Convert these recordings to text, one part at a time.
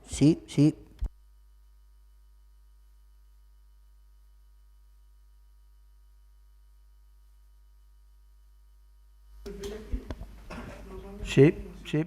Sì, sì, sì, sì.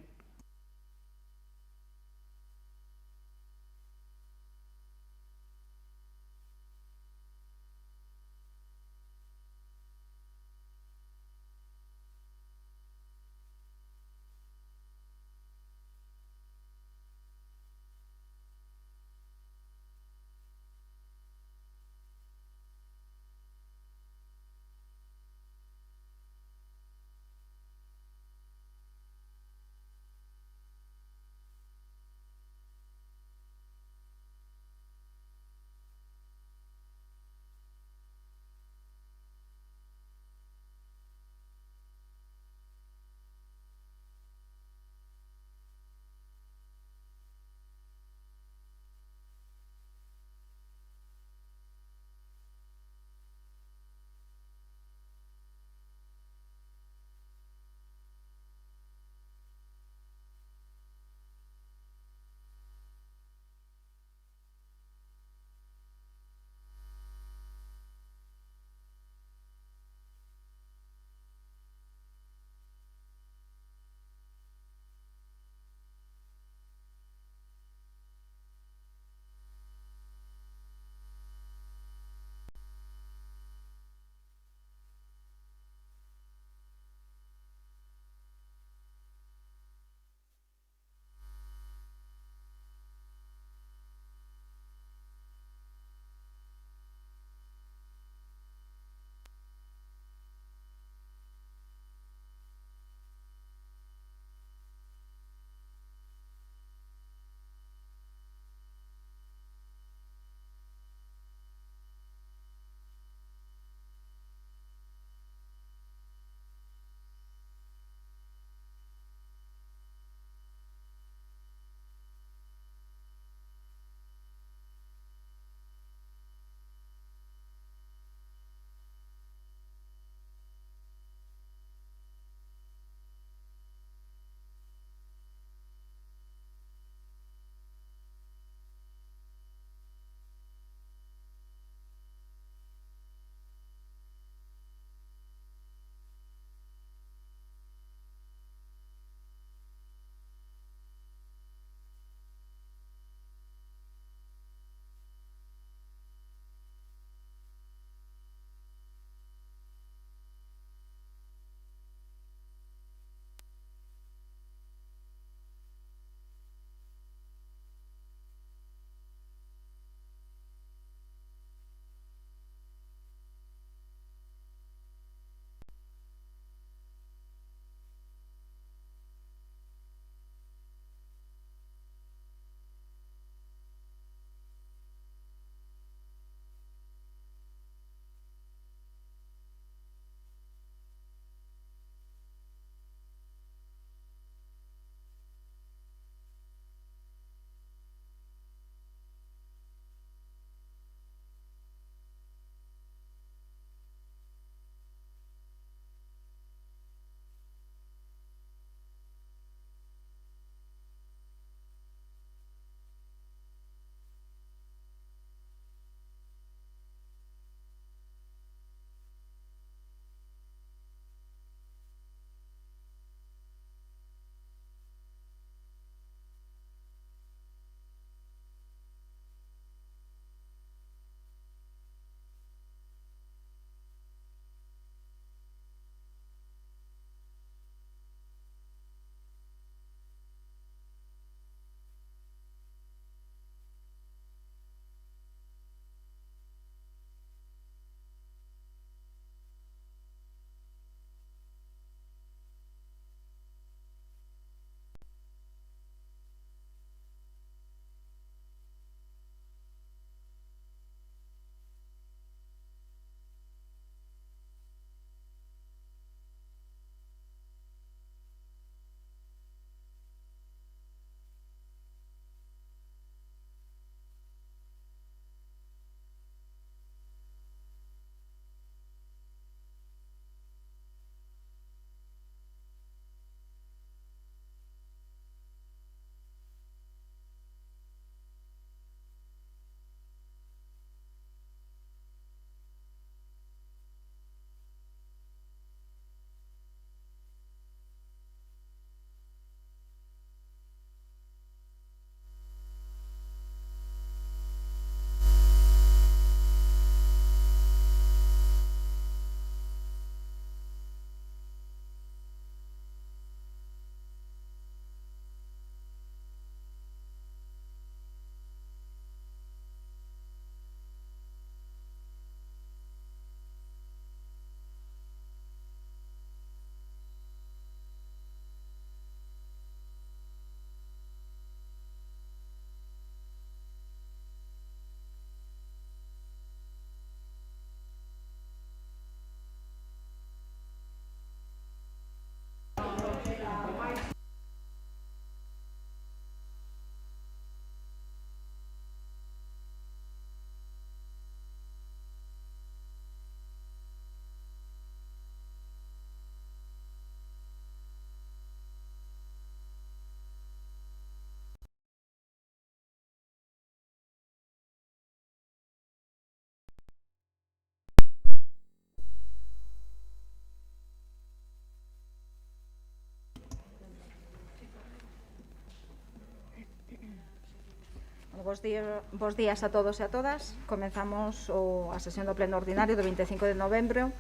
Bos días a todos e a todas. Comenzamos a sesión do pleno ordinario do 25 de novembro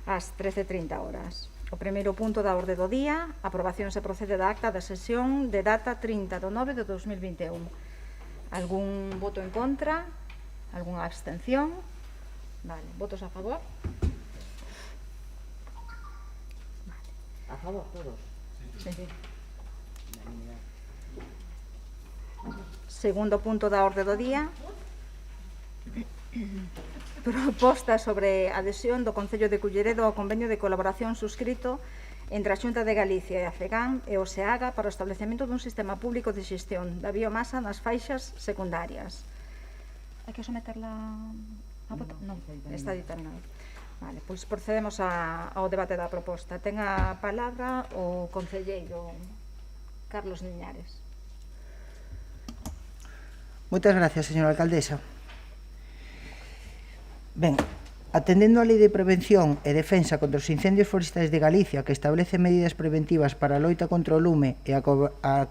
ás 13:30 horas. O primeiro punto da orde do día, aprobación se procede da acta da sesión de data 30 de 9 de 2021. Algún voto en contra? Algunha abstención? Vale, votos a favor? Vale. A favor, todos. Sí. Segundo punto da orde do día, proposta sobre adhesión do Concello de Culleredo ao convenio de colaboración suscrito entre a Xunta de Galicia e a FEGAM e o SEAGA para o establecemento dun sistema público de xestión da biomasa nas faixas secundarias. Hai que someterla a voto? Non, está determinado. Vale, pois procedemos ao debate da proposta. Ten a palabra o concelleiro Carlos Liñares. Moitas gracias, señora alcaldesa. Ben, atendendo á Lei de Prevención e Defensa contra os Incendios Forestais de Galicia, que establece medidas preventivas para a loita contra o lume e a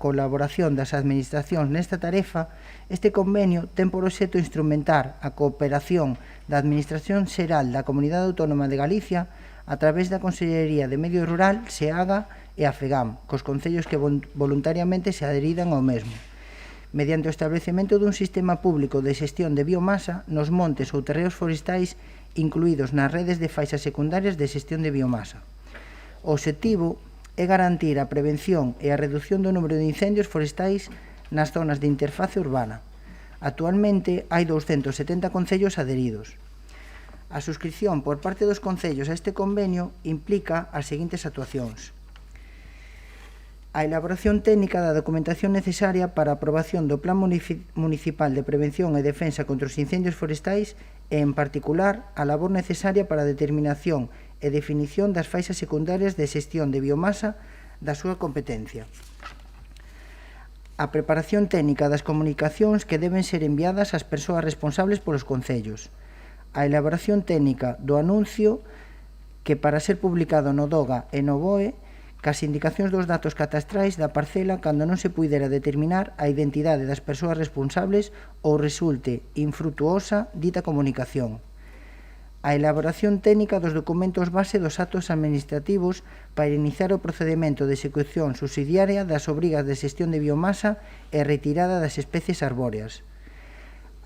colaboración das administracións nesta tarefa, este convenio ten por obxecto instrumentar a cooperación da Administración Xeral da Comunidade Autónoma de Galicia a través da Consellería de Medio Rural, SEAGA e a FEGAM, cos concellos que voluntariamente se adheridan ao mesmo, mediante o establecemento dun sistema público de xestión de biomasa nos montes ou terreos forestais incluídos nas redes de faixas secundarias de xestión de biomasa. O obxectivo é garantir a prevención e a reducción do número de incendios forestais nas zonas de interface urbana. Actualmente hai 270 concellos adheridos. A suscripción por parte dos concellos a este convenio implica as seguintes actuacións: a elaboración técnica da documentación necesaria para a aprobación do Plan Municipal de Prevención e Defensa contra os Incendios Forestais e, en particular, a labor necesaria para a determinación e definición das faixas secundarias de xestión de biomasa da súa competencia. A preparación técnica das comunicacións que deben ser enviadas ás persoas responsables polos concellos. A elaboración técnica do anuncio que, para ser publicado no DOGA e no BOE, cas indicacións dos datos catastrais da parcela cando non se puidera determinar a identidade das persoas responsables ou resulte infrutuosa dita comunicación. A elaboración técnica dos documentos base dos actos administrativos para iniciar o procedemento de execución subsidiaria das obrigas de xestión de biomasa e retirada das especies arbóreas.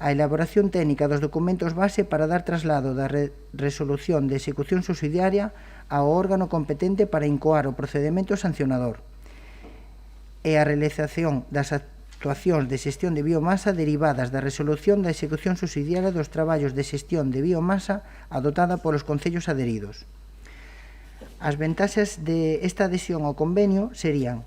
A elaboración técnica dos documentos base para dar traslado da resolución de execución subsidiaria ao órgano competente para incoar o procedemento sancionador. E a realización das actuacións de xestión de biomasa derivadas da resolución da execución subsidiaria dos traballos de xestión de biomasa adotada polos concellos adheridos. As ventaxas desta adhesión ao convenio serían: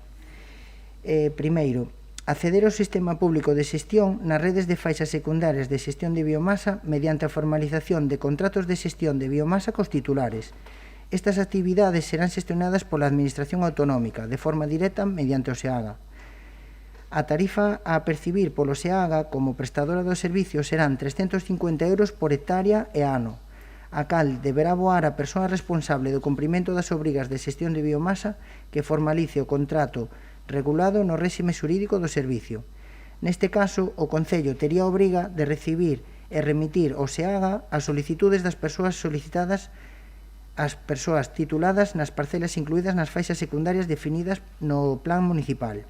primeiro, acceder ao sistema público de xestión nas redes de faixas secundarias de xestión de biomasa mediante a formalización de contratos de xestión de biomasa cos titulares. Estas actividades serán xestionadas pola Administración Autonómica, de forma directa mediante o SEAGA. A tarifa a percibir polo SEAGA como prestadora do servicio serán 350 euros por hectárea e ano, a cal deberá aboar a persoa responsable do cumprimento das obrigas de xestión de biomasa que formalice o contrato regulado no réxime xurídico do servicio. Neste caso, o Concello tería a obriga de recibir e remitir ao SEAGA as solicitudes das persoas solicitadas as persoas tituladas nas parcelas incluídas nas faixas secundarias definidas no Plan Municipal.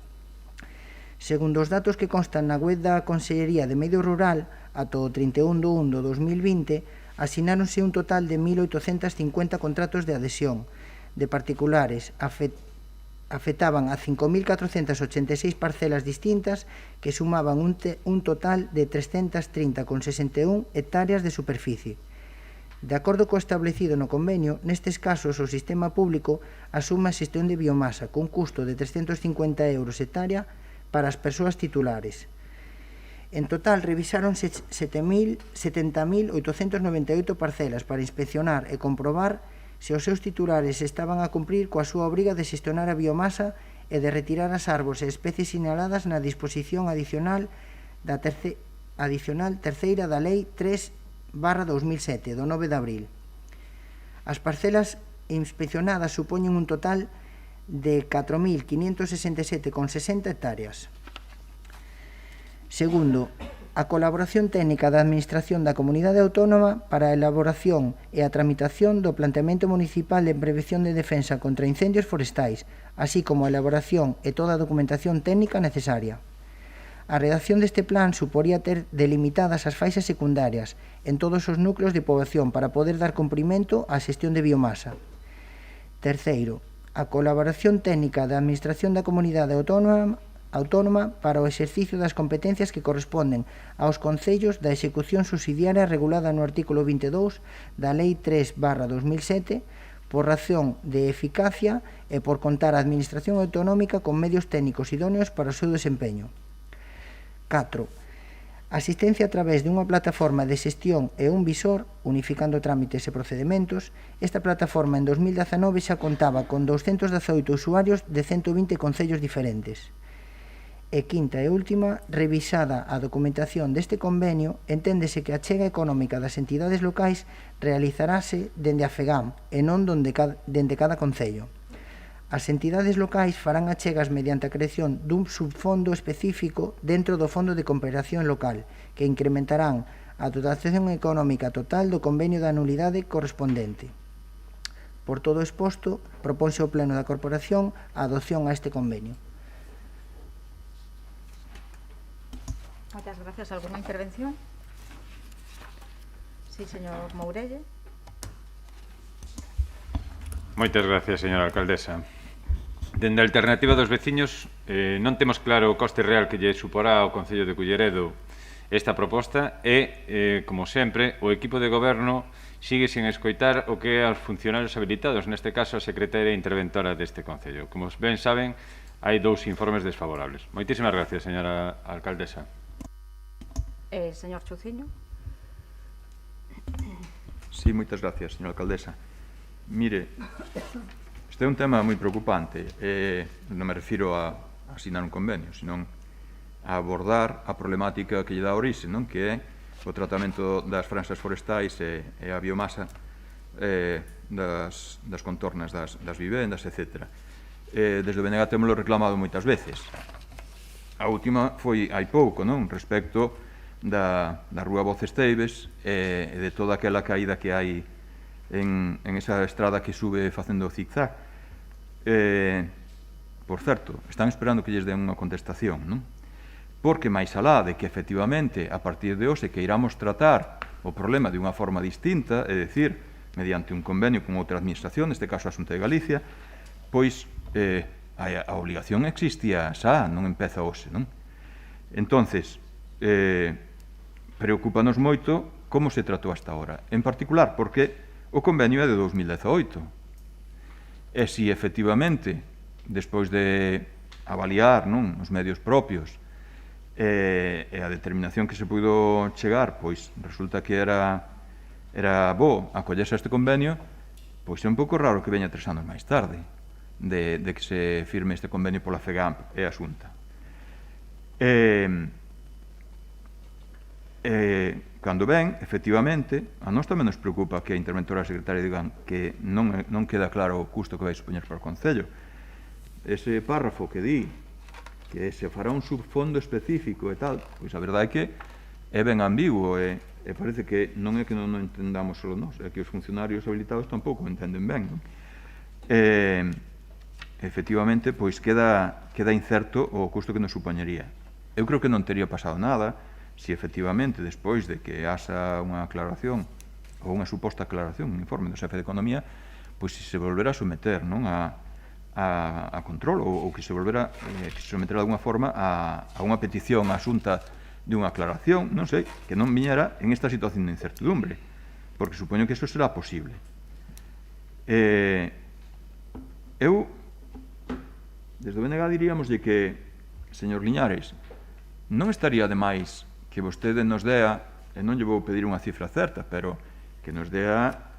Segundo os datos que constan na web da Consellería de Medio Rural, ata o 31 de 1 de 2020, asináronse un total de 1.850 contratos de adhesión de particulares, afectaban a 5.486 parcelas distintas que sumaban un total de 330,61 hectáreas de superficie. De acordo co establecido no convenio, nestes casos o sistema público asume a xestión de biomasa cun custo de 350 euros hectárea para as persoas titulares. En total, revisáronse 70.898 parcelas para inspeccionar e comprobar se os seus titulares estaban a cumprir coa súa obriga de xestionar a biomasa e de retirar as árbores e especies sinaladas na disposición adicional terceira da Lei 3/2007, do 9 de abril. As parcelas inspeccionadas supoñen un total de 4.567,60 hectáreas. Segundo, a colaboración técnica da Administración da Comunidade Autónoma para a elaboración e a tramitación do Planteamento Municipal de Prevención de Defensa contra Incendios Forestais, así como a elaboración e toda a documentación técnica necesaria. A redacción deste plan suporía ter delimitadas as faixas secundarias en todos os núcleos de poboación para poder dar cumprimento á xestión de biomasa. Terceiro, a colaboración técnica da Administración da Comunidade Autónoma para o exercicio das competencias que corresponden aos concellos da execución subsidiaria regulada no artículo 22 da Lei 3/2007 por razón de eficacia e por contar a Administración Autonómica con medios técnicos idóneos para o seu desempeño. 4. Asistencia a través dunha plataforma de xestión e un visor, unificando trámites e procedementos. Esta plataforma en 2019 xa contaba con 218 usuarios de 120 concellos diferentes. E quinta e última, revisada a documentación deste convenio, enténdese que a achega económica das entidades locais realizarase dende a FEGAM e non dende cada concello. As entidades locais farán achegas mediante a creación dun subfondo específico dentro do Fondo de Cooperación Local, que incrementarán a dotación económica total do convenio da nulidade correspondente. Por todo o exposto, proponse ao Pleno da Corporación a adopción a este convenio. Muchas gracias. ¿Alguna intervención? Sí, señor Mourelle. Moitas gracias, señora alcaldesa. Dende a alternativa dos veciños, non temos claro o coste real que lle suporá ao Concello de Culleredo esta proposta e, como sempre, o equipo de goberno sigue sen escoitar o que é aos funcionarios habilitados, neste caso a secretaria interventora deste Concello. Como ben saben, hai 2 informes desfavorables. Moitísimas gracias, señora alcaldesa. Señor Chuciño. Sí, moitas gracias, señora alcaldesa. Mire, este é un tema moi preocupante. Non me refiro a asinar un convenio, senón a abordar a problemática que lle dá orixe, non? Que é o tratamento das franxas forestais e a biomasa das contornas das vivendas, etc. Desde o BNG temos reclamado moitas veces. A última foi hai pouco, non? Respecto da Rúa Voces Teives e de toda aquela caída que hai en esa estrada que sube facendo zigzag. Por certo, están esperando que lles den unha contestación, non? Porque máis alá de que efectivamente a partir de hoxe que iramos tratar o problema de unha forma distinta, é dicir, mediante un convenio con outra administración, neste caso a Xunta de Galicia, pois a obligación existía xa, non empeza hoxe, non? Entonces, preocúpanos moito como se tratou hasta ahora, en particular porque o convenio é de 2018 e se efectivamente despois de avaliar, non, os medios propios e a determinación que se puido chegar, pois resulta que era bo acollerse a este convenio, pois é un pouco raro que veña 3 anos máis tarde de que se firme este convenio pola FEGAMP e a Xunta. Cando ven, efectivamente, a nós tamén nos preocupa que a interventora secretaria digan que non queda claro o custo que vai supoñer para o Concello. Ese párrafo que di que se fará un subfondo específico e tal, pois a verdade é que é ben ambiguo e parece que non é que non o entendamos só nós, é que os funcionarios habilitados tampouco entenden ben, non? Efectivamente, pois queda incerto o custo que nos supoñería. Eu creo que non teria pasado nada se efectivamente, despois de que haxa unha aclaración ou unha suposta aclaración, un informe do xefe de Economía, pois se volverá a someter, non, a control ou que se volverá que se sometera de alguna forma a unha petición á Xunta de unha aclaración, non sei, que non viñera en esta situación de incertidumbre, porque supoño que eso será posible. Eu, desde o BNG diríamoslle que, señor Liñares, non estaría de máis que vostede nos dea, e non lle vou pedir unha cifra certa, pero que nos dea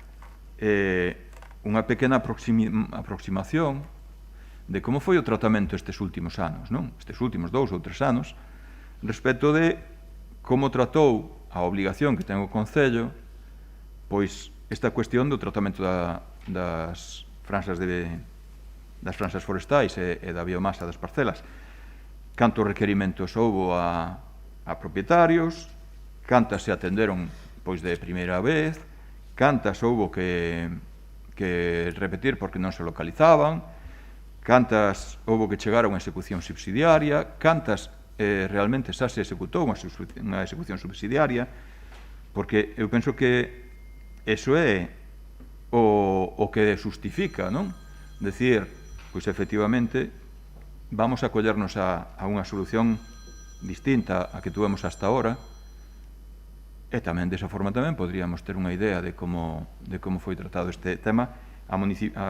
unha pequena aproximación de como foi o tratamento estes últimos anos, non? Estes últimos 2 ou 3 anos, respecto de como tratou a obligación que ten o Concello, pois esta cuestión do tratamento das franxas forestais e da biomasa das parcelas. Cantos requerimentos houbo a a propietarios, cantas se atenderon pois de primeira vez, cantas houbo que repetir porque non se localizaban, cantas houbo que chegar a unha execución subsidiaria, cantas realmente xa se executou unha execución subsidiaria, porque eu penso que eso é o que justifica, non? Decir, pois efectivamente, vamos a collernos a unha solución distinta a que tuvemos hasta ahora, e tamén desa forma tamén podríamos ter unha idea de como foi tratado este tema a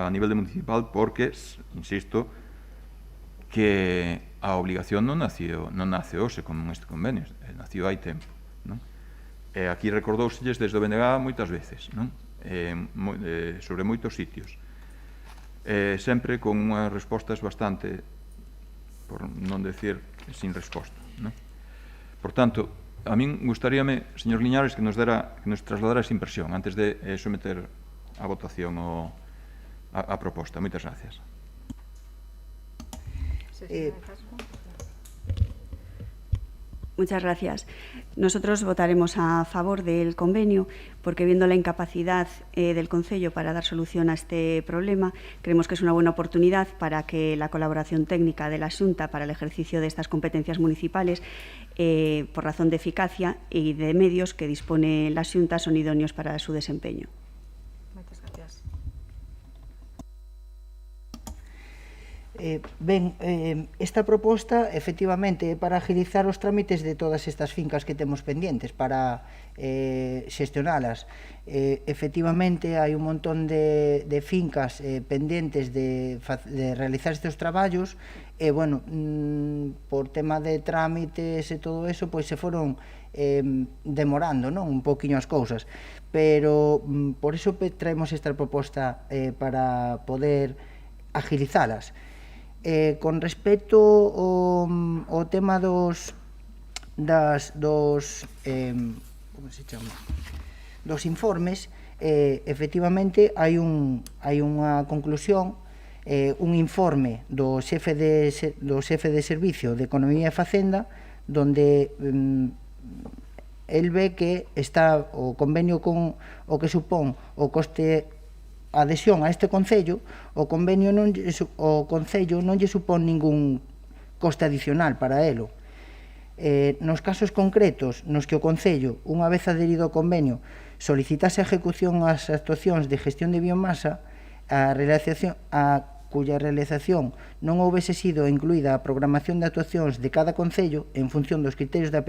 nivel de municipal, porque, insisto, que a obligación non nace hoxe como este convenio, nació hai tempo, non? E aquí recordouselles desde o BNG moitas veces, non? Sobre moitos sitios, sempre con unhas respostas bastante, por non decir sin resposta, non? Por tanto, a min gustaríame, señor Liñares, que nos trasladara esa impresión antes de someter a votación a proposta. Moitas gracias. Muchas gracias. Nosotros votaremos a favor del convenio porque, viendo la incapacidad del Concello para dar solución a este problema, creemos que es una buena oportunidad para que la colaboración técnica de la Xunta para el ejercicio de estas competencias municipales, por razón de eficacia y de medios que dispone la Xunta, son idóneos para su desempeño. Muchas gracias. Esta proposta efectivamente é para agilizar os trámites de todas estas fincas que temos pendientes para xestionalas. Efectivamente hai un montón de fincas pendentes de realizar estes traballos e, bueno, por tema de trámites e todo eso, pois se foron demorando, non, un poquinho as cousas, pero por iso traemos esta proposta para poder agilizalas. Con respecto ao tema dos informes, efectivamente hai unha conclusión, un informe do xefe de Servicio de Economía e Facenda, donde el ve que está o convenio con o que supón o coste adhesión a este Concello, o Concello non lle supón ningún coste adicional para elo. Nos casos concretos nos que o Concello, unha vez adherido ao convenio, solicitase a ejecución ás actuacións de gestión de biomasa, cuya realización non houvese sido incluída a programación de actuacións de cada Concello en función dos criterios da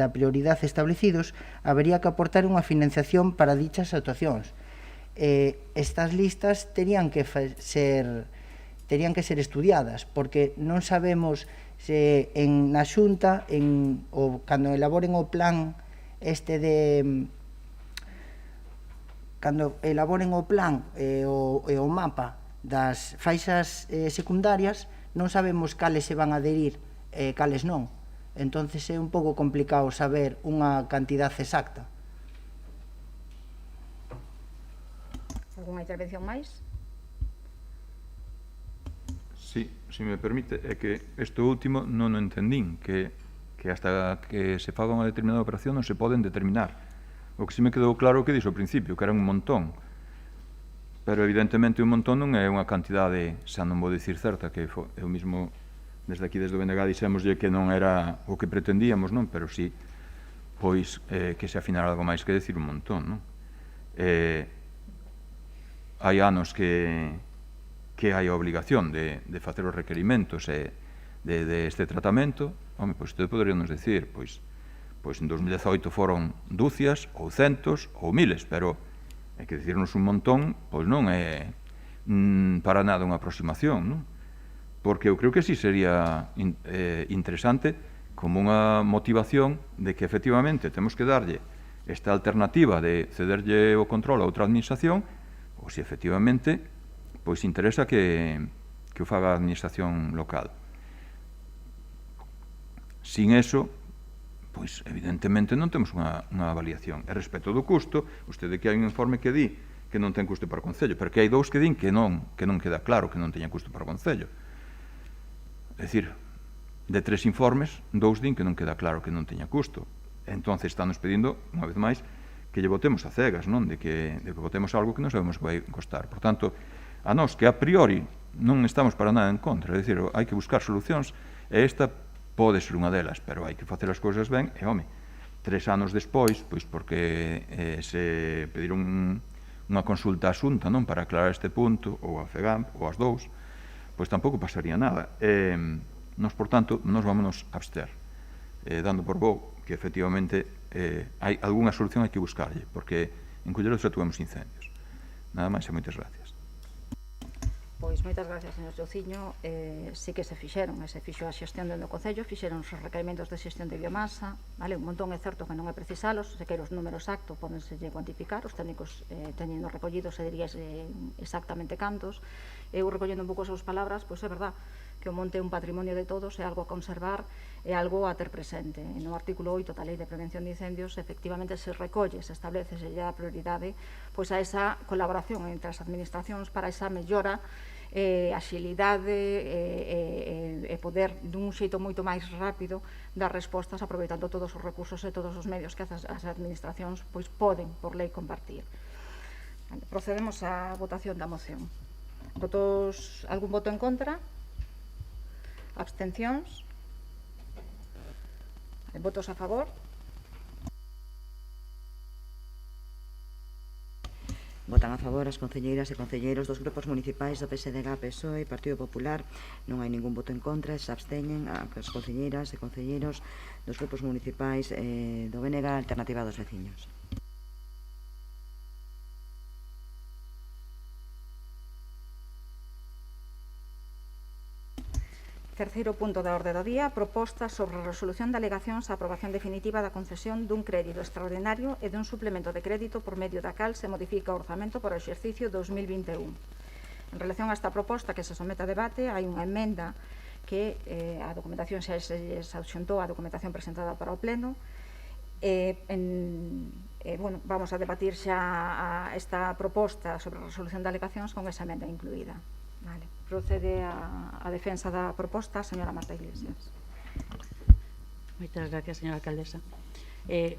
prioridade establecidos, habería que aportar unha financiación para dichas actuacións. Estas listas terían que ser estudiadas, porque non sabemos se na Xunta, cando elaboren o plan e o mapa das faixas secundarias, non sabemos cales se van a adherir e cales non. Entonces é un pouco complicado saber unha cantidad exacta. Alguna intervención máis? Sí, se me permite, é que isto último non o entendín, que hasta que se faga unha determinada operación non se poden determinar. O que se me quedou claro que dixo ao principio, que era un montón. Pero evidentemente un montón non é unha cantidade, xa non vou dicir certa, que eu mesmo desde aquí, desde o BNG, dixémoslle que non era o que pretendíamos, non? Pero sí, pois, que se afinara algo máis que decir un montón, non? Hai anos que hai a obligación de facer os requerimentos de este tratamento. Home, pois, poderíamos decir, pois en 2018 foron dúcias, ou centos, ou miles, pero é que dicirnos un montón, pois non é para nada unha aproximación, non? Porque eu creo que sí sería interesante como unha motivación de que efectivamente temos que darlle esta alternativa de cederlle o control a outra administración, ou se efectivamente pois interesa que o faga a administración local. Sin eso, pois evidentemente non temos unha avaliación. E respecto do custo, vostede que hai un informe que di que non ten custo para o Concello, pero que hai dous que din que non queda claro que non teña custo para o Concello. É dicir, de 3 informes, 2 din que non queda claro que non teña custo. Entonces, estamos pedindo, unha vez máis, que lle votemos a cegas, non? De que votemos algo que non sabemos que vai costar. Por tanto, a nós, que a priori non estamos para nada en contra, é dicir, hai que buscar solucións, e esta pode ser unha delas, pero hai que facer as cousas ben, e, home, 3 anos despois, pois porque se pediron unha consulta asunta, non, para aclarar este punto, ou a FEGAMP, ou as dous, pois tampouco pasaría nada. Nos, por tanto, nos vámonos a abster, dando por bo que, efectivamente, hai algunha solución hai que buscarlle, porque en Culleredo xa tuvemos incendios. Nada máis e moitas gracias. Pois moitas gracias, señor Xociño. Sí que se fixeron, se fixo a xestión dentro do Concello, fixeron os requerimentos de xestión de biomasa, vale? Un montón é certo que non é precisalos, se queiro os números exactos pódense cuantificar, os técnicos teñendo recollidos se dirías exactamente cantos. Eu recollendo un pouco as súas palabras, pois é verdad que o monte é un patrimonio de todos, é algo a conservar, é algo a ter presente. E no artículo 8 da Lei de Prevención de Incendios, efectivamente se recolle, se establece, se lle dá prioridade pois a esa colaboración entre as administracións para esa mellora, axilidade e poder dun xeito moito máis rápido dar respostas aproveitando todos os recursos e todos os medios que as administracións pois poden por lei compartir. Procedemos á votación da moción. Algún voto en contra? Abstencións? Votos a favor? Votan a favor as concelleiras e concelleiros dos grupos municipais do PSDG, PSOE e Partido Popular. Non hai ningún voto en contra, se absteñen as concelleiras e concelleiros dos grupos municipais do BNG Alternativa dos Veciños. Terceiro punto da orde do día, proposta sobre a resolución de alegacións á aprobación definitiva da concesión dun crédito extraordinario e dun suplemento de crédito por medio da cal se modifica o orzamento para o exercicio 2021. En relación a esta proposta que se somete a debate, hai unha emenda que a documentación xa se adxuntou á documentación presentada para o Pleno. Vamos a debatir xa esta proposta sobre a resolución de alegacións con esa emenda incluída. Procede a defensa da proposta, señora Marta Iglesias. Moitas gracias, señora alcaldesa.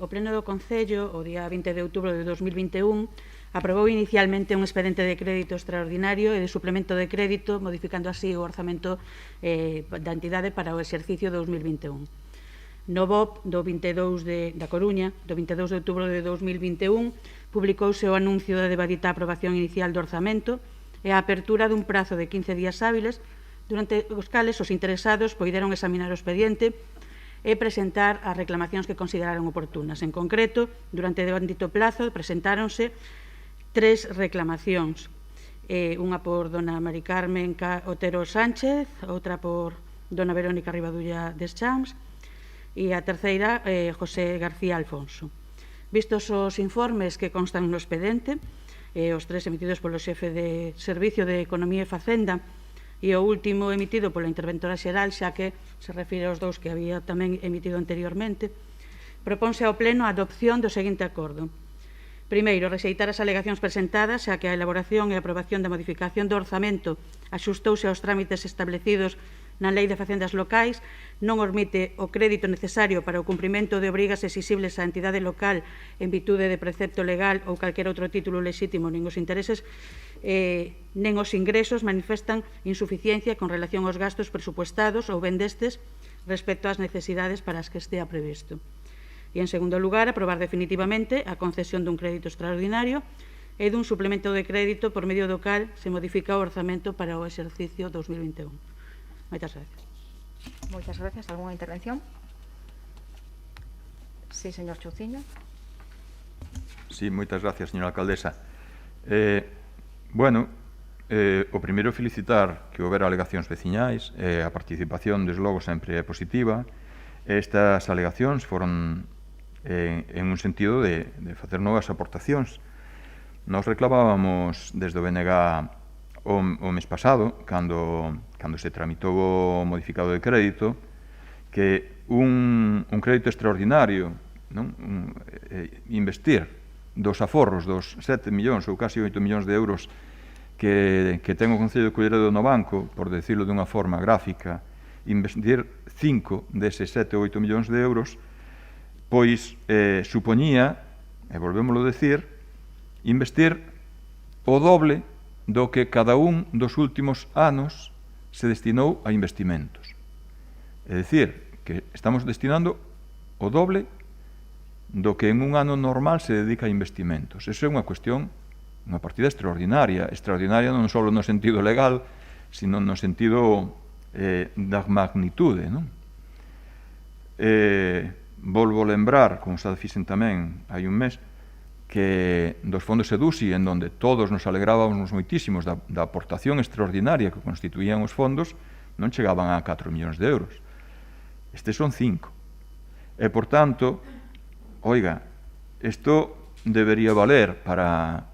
O Pleno do Concello, o día 20 de outubro de 2021, aprobou inicialmente un expediente de crédito extraordinario e de suplemento de crédito, modificando así o orzamento da entidade para o exercicio 2021. No BOP do 22 da Coruña, do 22 de outubro de 2021, publicouse o anuncio da debadita aprobación inicial do orzamento e a apertura dun prazo de 15 días hábiles, durante os cales os interesados poideron examinar o expediente e presentar as reclamacións que consideraron oportunas. En concreto, durante o dito plazo presentáronse 3 reclamacións, unha por dona Mari Carmen Otero Sánchez, outra por dona Verónica Ribadulla Deschamps e a terceira José García Alfonso. Vistos os informes que constan no expediente, os 3 emitidos polo xefe de Servicio de Economía e Facenda e o último emitido pola interventora xeral, xa que se refire aos 2 que había tamén emitido anteriormente, propónse ao Pleno a adopción do seguinte acordo. Primeiro, rexeitar as alegacións presentadas, xa que a elaboración e aprobación da modificación do orzamento axustouse aos trámites establecidos na Lei de Facendas Locais, non admite o crédito necesario para o cumprimento de obrigas exixibles á entidade local en virtude de precepto legal ou calquer outro título lexítimo, nin os intereses nen os ingresos manifestan insuficiencia con relación aos gastos presupuestados ou ben destes respecto ás necesidades para as que estea previsto. E, en segundo lugar, aprobar definitivamente a concesión dun crédito extraordinario e dun suplemento de crédito por medio do cal se modifica o orzamento para o exercicio 2021. Moitas gracias. Moitas gracias. Alguna intervención? Sí, señor Xociño. Sí, moitas gracias, señora alcaldesa. O primeiro felicitar que houbera alegacións veciñais, a participación, desde logo, sempre é positiva. Estas alegacións foron en un sentido de facer novas aportacións. Nos reclamábamos desde o BNG o mes pasado, cando se tramitou o modificado de crédito, que un crédito extraordinario, investir dos aforros dos 7 millóns ou casi 8 millóns de euros que ten o Concello de Culleredo no banco, por decirlo dunha forma gráfica, investir 5 deses 7 ou 8 millóns de euros, pois supoñía, e volvémoslo a decir, investir o doble do que cada un dos últimos anos se destinou a investimentos. É dicir, que estamos destinando o doble do que en un ano normal se dedica a investimentos. Eso é unha cuestión, unha partida extraordinaria non só no sentido legal, sino no sentido da magnitude, non? Volvo a lembrar, como xa fixen tamén hai un mes, que dos fondos EDUSI, en donde todos nos alegrábamos moitísimos da aportación extraordinaria que constituían os fondos, non chegaban a 4 millóns de euros. Estes son 5. E, por tanto, oiga, isto debería valer para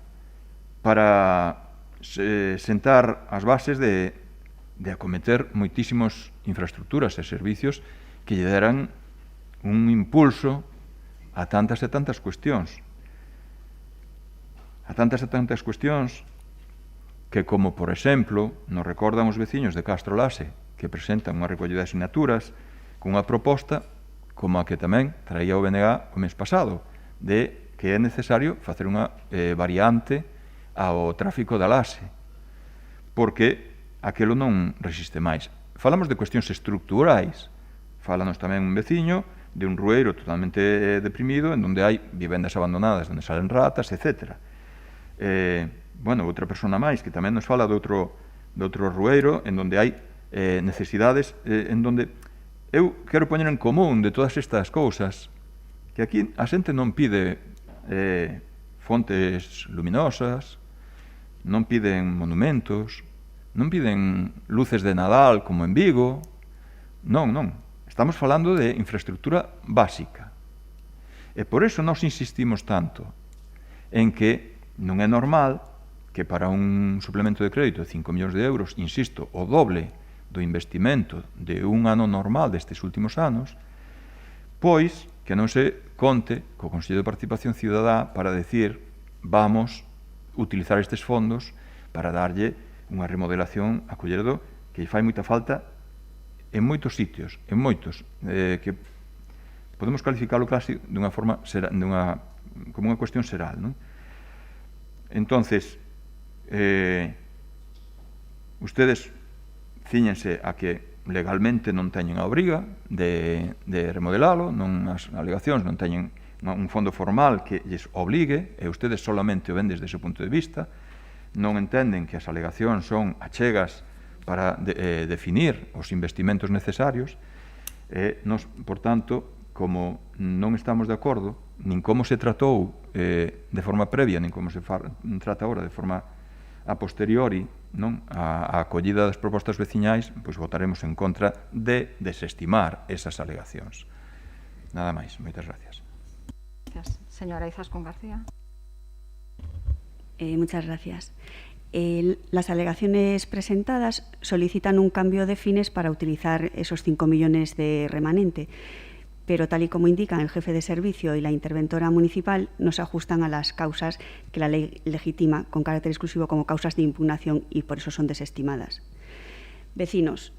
sentar as bases de acometer moitísimos infraestructuras e servicios que lle deran un impulso a tantas e tantas cuestións. A tantas e tantas cuestións que, como, por exemplo, nos recordan os veciños de Castro Lase, que presentan unha recollida de asignaturas cunha proposta como a que tamén traía o BNG o mes pasado, de que é necesario facer unha variante ao tráfico da Lase, porque aquilo non resiste máis. Falamos de cuestións estructurais. Fálanos tamén un veciño de un rueiro totalmente deprimido, en donde hai vivendas abandonadas, onde salen ratas, etc. Outra persona máis que tamén nos fala de outro rueiro, en donde hai necesidades, en donde eu quero poñer en común de todas estas cousas, que aquí a xente non pide fontes luminosas, non piden monumentos, non piden luces de Nadal como en Vigo, non. Estamos falando de infraestructura básica. E por eso nós insistimos tanto en que non é normal que para un suplemento de crédito de 5 millóns de euros, insisto, o doble do investimento de un ano normal destes últimos anos, pois que non se conte co Consello de Participación Cidadá para decir vamos utilizar estes fondos para darlle unha remodelación a Culleredo que fai moita falta en moitos sitios, que podemos calificalo casi dunha forma como unha cuestión xeral, non? Entonces, ustedes cíñense a que legalmente non teñen a obriga de remodelalo, as alegacións non teñen un fondo formal que lles obligue, e ustedes solamente o ven desde ese punto de vista, non entenden que as alegacións son achegas para definir os investimentos necesarios, nos, por tanto, como non estamos de acordo, nin como se tratou de forma previa, nin como se trata agora de forma a posteriori, non, a acollida das propostas veciñais, pois votaremos en contra de desestimar esas alegacións. Nada máis, moitas gracias. Gracias. Señora Izaskun García. Muchas gracias. Las alegaciones presentadas solicitan un cambio de fines para utilizar esos 5 millones de remanente, pero tal y como indican el jefe de servicio y la interventora municipal, no se ajustan a las causas que la ley legitima con carácter exclusivo como causas de impugnación y por eso son desestimadas. Vecinos,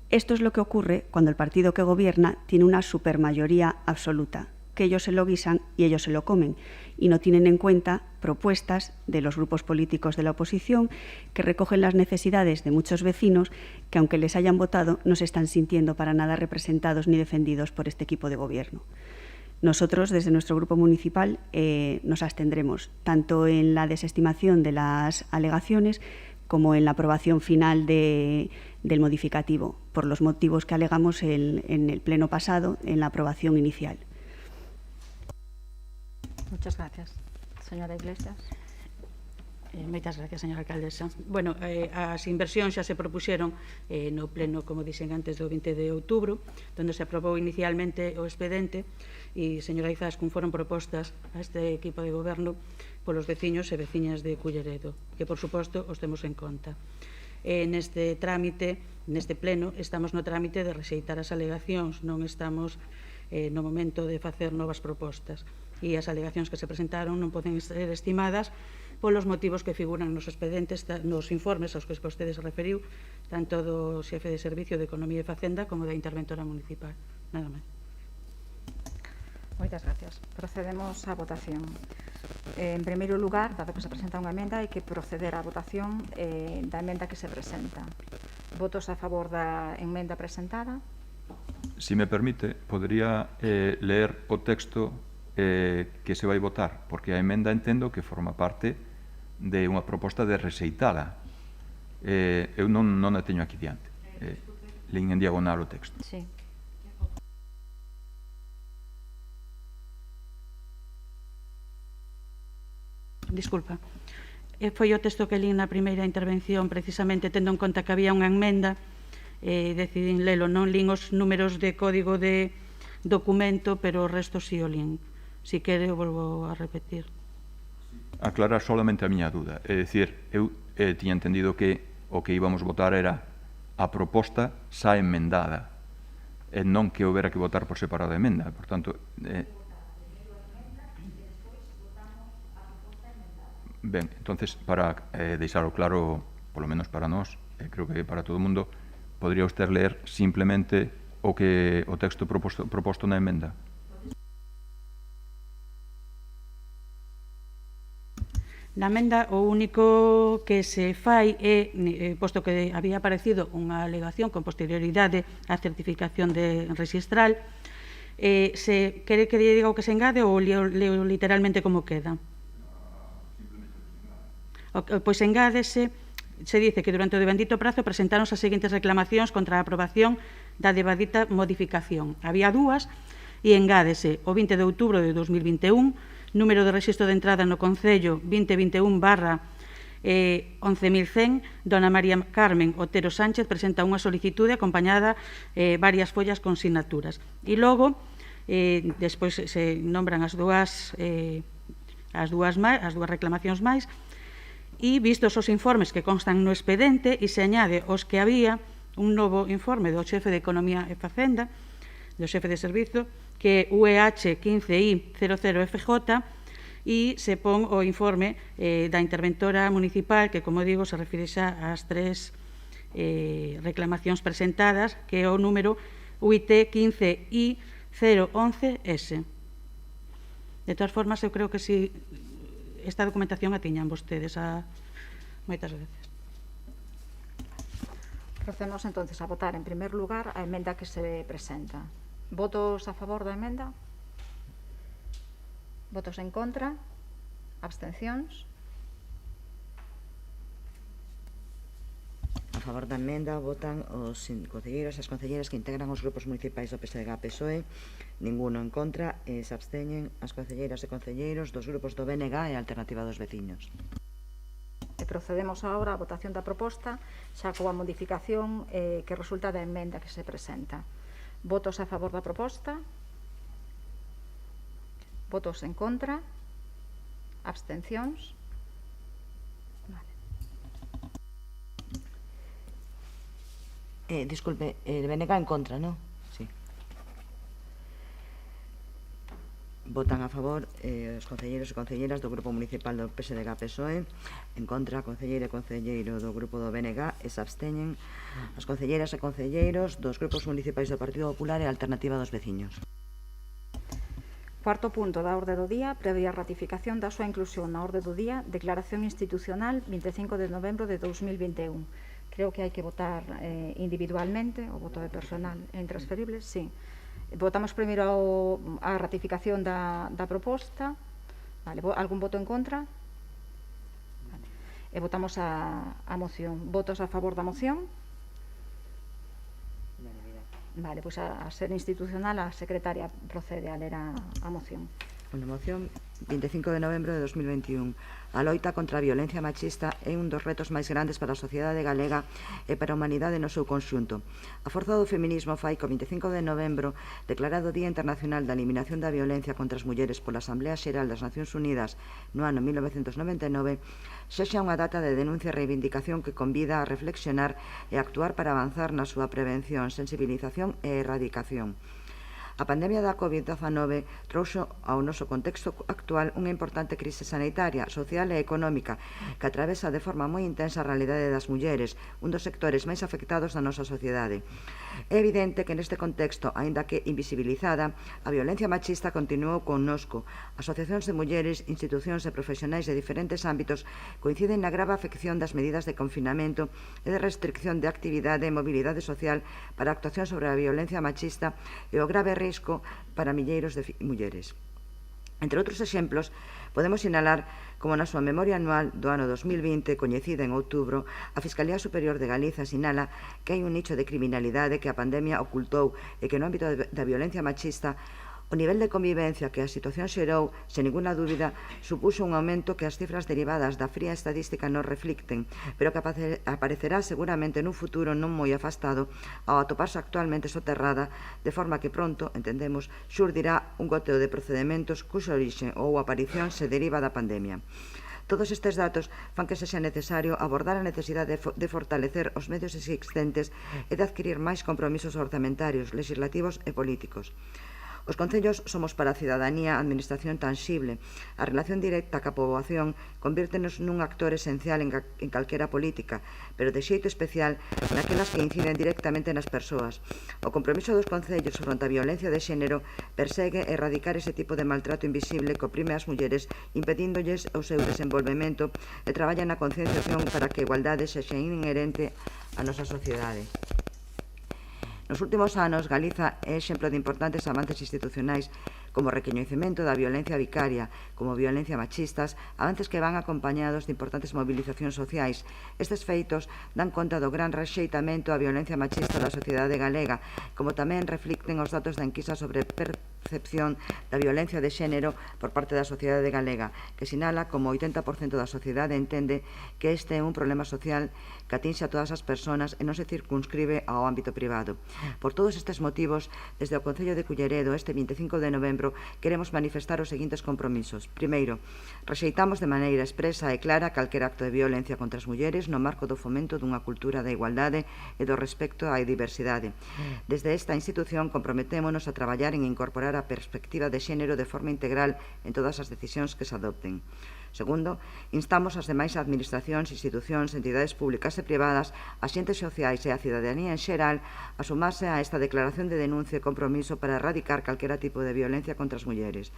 esto es lo que ocurre cuando el partido que gobierna tiene una supermayoría absoluta, que ellos se lo guisan y ellos se lo comen, y no tienen en cuenta propuestas de los grupos políticos de la oposición que recogen las necesidades de muchos vecinos que, aunque les hayan votado, no se están sintiendo para nada representados ni defendidos por este equipo de gobierno. Nosotros, desde nuestro grupo municipal, nos abstendremos tanto en la desestimación de las alegaciones como en la aprobación final del modificativo, por los motivos que alegamos en el pleno pasado, en la aprobación inicial. Muchas gracias. Señora Iglesias. Moitas gracias, señora alcaldesa. Bueno, as inversións xa se propuxeron no pleno, como dixen antes, do 20 de outubro, onde se aprobou inicialmente o expedente e, señora Izaskun, foron propostas a este equipo de goberno polos veciños e veciñas de Culleredo, que, por suposto, os temos en conta. Neste trámite, neste pleno, estamos no trámite de rexeitar as alegacións, non estamos no momento de facer novas propostas. E as alegacións que se presentaron non poden ser estimadas polos motivos que figuran nos expedientes, nos informes aos que vostede se referiu, tanto do xefe de Servicio de Economía e Facenda como da interventora municipal. Nada máis. Moitas gracias. Procedemos á votación. En primeiro lugar, dado que se presenta unha emenda, hai que proceder á votación da emenda que se presenta. Votos a favor da emenda presentada? Si me permite, podría leer o texto que se vai votar, porque a emenda entendo que forma parte de unha proposta de rexeitada. Eu non a teño aquí diante. Lín en diagonal o texto. Sí. Disculpa. Foi o texto que lín na primeira intervención, precisamente tendo en conta que había unha emenda, decidín lelo, non lín os números de código de documento, pero o resto si o lín. Si quere, o volvo a repetir. Aclarar solamente a miña dúda. É dicir, eu tiña entendido que o que íbamos votar era a proposta xa emendada, e non que houbera que votar por separado a emenda. Por tanto, ben, entonces, para deixarlo claro, polo menos para nós, creo que para todo o mundo, podría usted ler simplemente o texto proposto na emenda? Na emenda o único que se fai é, posto que había aparecido unha alegación con posterioridade á certificación de registral, se quere que diga o que se engade ou leo literalmente como queda? Pois engádese, se dice que durante o bendito prazo presentaronse as seguintes reclamacións contra a aprobación da devadita modificación. Había dúas e engádese o 20 de outubro de 2021, número de rexistro de entrada no Concello 2021/11.100, dona María Carmen Otero Sánchez presenta unha solicitude acompañada varias follas con sinaturas. E logo, despois se nombran as dúas reclamacións máis, e vistos os informes que constan no expedente e se añade os que había un novo informe do xefe de Economía e Facenda, do xefe de Servizo, que é UEH 15I00FJ, e se pon o informe da interventora municipal, que, como digo, se refire xa ás tres reclamacións presentadas, que é o número UIT 15I011S. De todas formas, eu creo que si esta documentación a tiñan vostedes. Moitas gracias. Procedemos entonces a votar en primer lugar a emenda que se presenta. Votos a favor da emenda? Votos en contra? Abstencións? A favor da emenda votan os concelleiros e as concelleiras que integran os grupos municipais do PSDG-PSOE, ninguno en contra, e se absteñen as concelleiras e concelleiros dos grupos do BNG e Alternativa dos Veciños. E procedemos agora á votación da proposta, xa coa modificación que resulta da emenda que se presenta. Votos a favor da proposta? Votos en contra? Abstencións? Disculpe, el BNG en contra, ¿no? Sí. Votan a favor os concelleiros e concelleiras do Grupo Municipal do PSDG-PSOE, en contra, concelleira e concelleiro do Grupo do BNG, e se absteñen as concelleiras e concelleiros dos Grupos Municipais do Partido Popular e Alternativa dos Veciños. Cuarto punto da orde do día, previa ratificación da súa inclusión na orde do día, declaración institucional 25 de novembro de 2021. Creo que hai que votar individualmente, o voto de personal é intransferible, sí. Votamos primeiro a ratificación da proposta. Vale, algún voto en contra? Vale. E votamos a moción. Votos a favor da moción? Vale, pois a ser institucional, a secretaria procede a ler a moción. Bueno, moción 25 de novembro de 2021. A loita contra a violencia machista é un dos retos máis grandes para a sociedade galega e para a humanidade no seu conxunto. A forza do feminismo fai que o 25 de novembro, declarado Día Internacional da Eliminación da Violencia contra as Mulleres pola Asamblea Xeral das Nacións Unidas no ano 1999, sexa unha data de denuncia e reivindicación que convida a reflexionar e actuar para avanzar na súa prevención, sensibilización e erradicación. A pandemia da COVID-19 trouxo ao noso contexto actual unha importante crise sanitaria, social e económica que atravesa de forma moi intensa a realidade das mulleres, un dos sectores máis afectados da nosa sociedade. É evidente que neste contexto, aínda que invisibilizada, a violencia machista continuou connosco. Asociacións de mulleres, institucións e profesionais de diferentes ámbitos coinciden na grave afección das medidas de confinamento e de restricción de actividade e mobilidade social para a actuación sobre a violencia machista e o grave risco para milleiros de mulleres. Entre outros exemplos, podemos sinalar como na súa memoria anual do ano 2020, coñecida en outubro, a Fiscalía Superior de Galiza sinala que hai un nicho de criminalidade que a pandemia ocultou e que no ámbito da violencia machista o nivel de convivencia que a situación xerou, sen ninguna dúbida, supuxo un aumento que as cifras derivadas da fría estadística non reflicten, pero que aparecerá seguramente nun futuro non moi afastado ao atoparse actualmente soterrada, de forma que pronto, entendemos, xurdirá un goteo de procedementos cuxa orixe ou aparición se deriva da pandemia. Todos estes datos fan que sexa necesario abordar a necesidade de fortalecer os medios existentes e de adquirir máis compromisos orzamentarios, legislativos e políticos. Os concellos somos para a cidadanía a administración tanxible. A relación directa ca poboación convírtenos nun actor esencial en calquera política, pero de xeito especial naquelas que inciden directamente nas persoas. O compromiso dos concellos fronte a violencia de xénero persegue erradicar ese tipo de maltrato invisible que oprime as mulleres, impedíndolles o seu desenvolvemento e traballa na concienciación para que a igualdade sexa inherente á nosa sociedade. Nos últimos anos, Galiza é exemplo de importantes avances institucionais como o recoñecemento da violencia vicaria, como violencia machistas, avances que van acompañados de importantes movilizacións sociais. Estes feitos dan conta do gran rexeitamento á violencia machista da sociedade galega, como tamén reflicten os datos da enquisa sobre percepción da violencia de xénero por parte da sociedade galega, que sinala como o 80% da sociedade entende que este é un problema social que atinxe a todas as persoas e non se circunscribe ao ámbito privado. Por todos estes motivos, desde o Concello de Culleredo, este 25 de novembro, queremos manifestar os seguintes compromisos. Primeiro, rexeitamos de maneira expresa e clara calquer acto de violencia contra as mulleres no marco do fomento dunha cultura da igualdade e do respecto á diversidade. Desde esta institución comprometémonos a traballar en incorporar a perspectiva de xénero de forma integral en todas as decisións que se adopten. Segundo, instamos as demais administracións, institucións, entidades públicas e privadas, axentes sociais e a cidadanía en xeral a sumarse a esta declaración de denuncia e compromiso para erradicar calquera tipo de violencia contra as mulleres.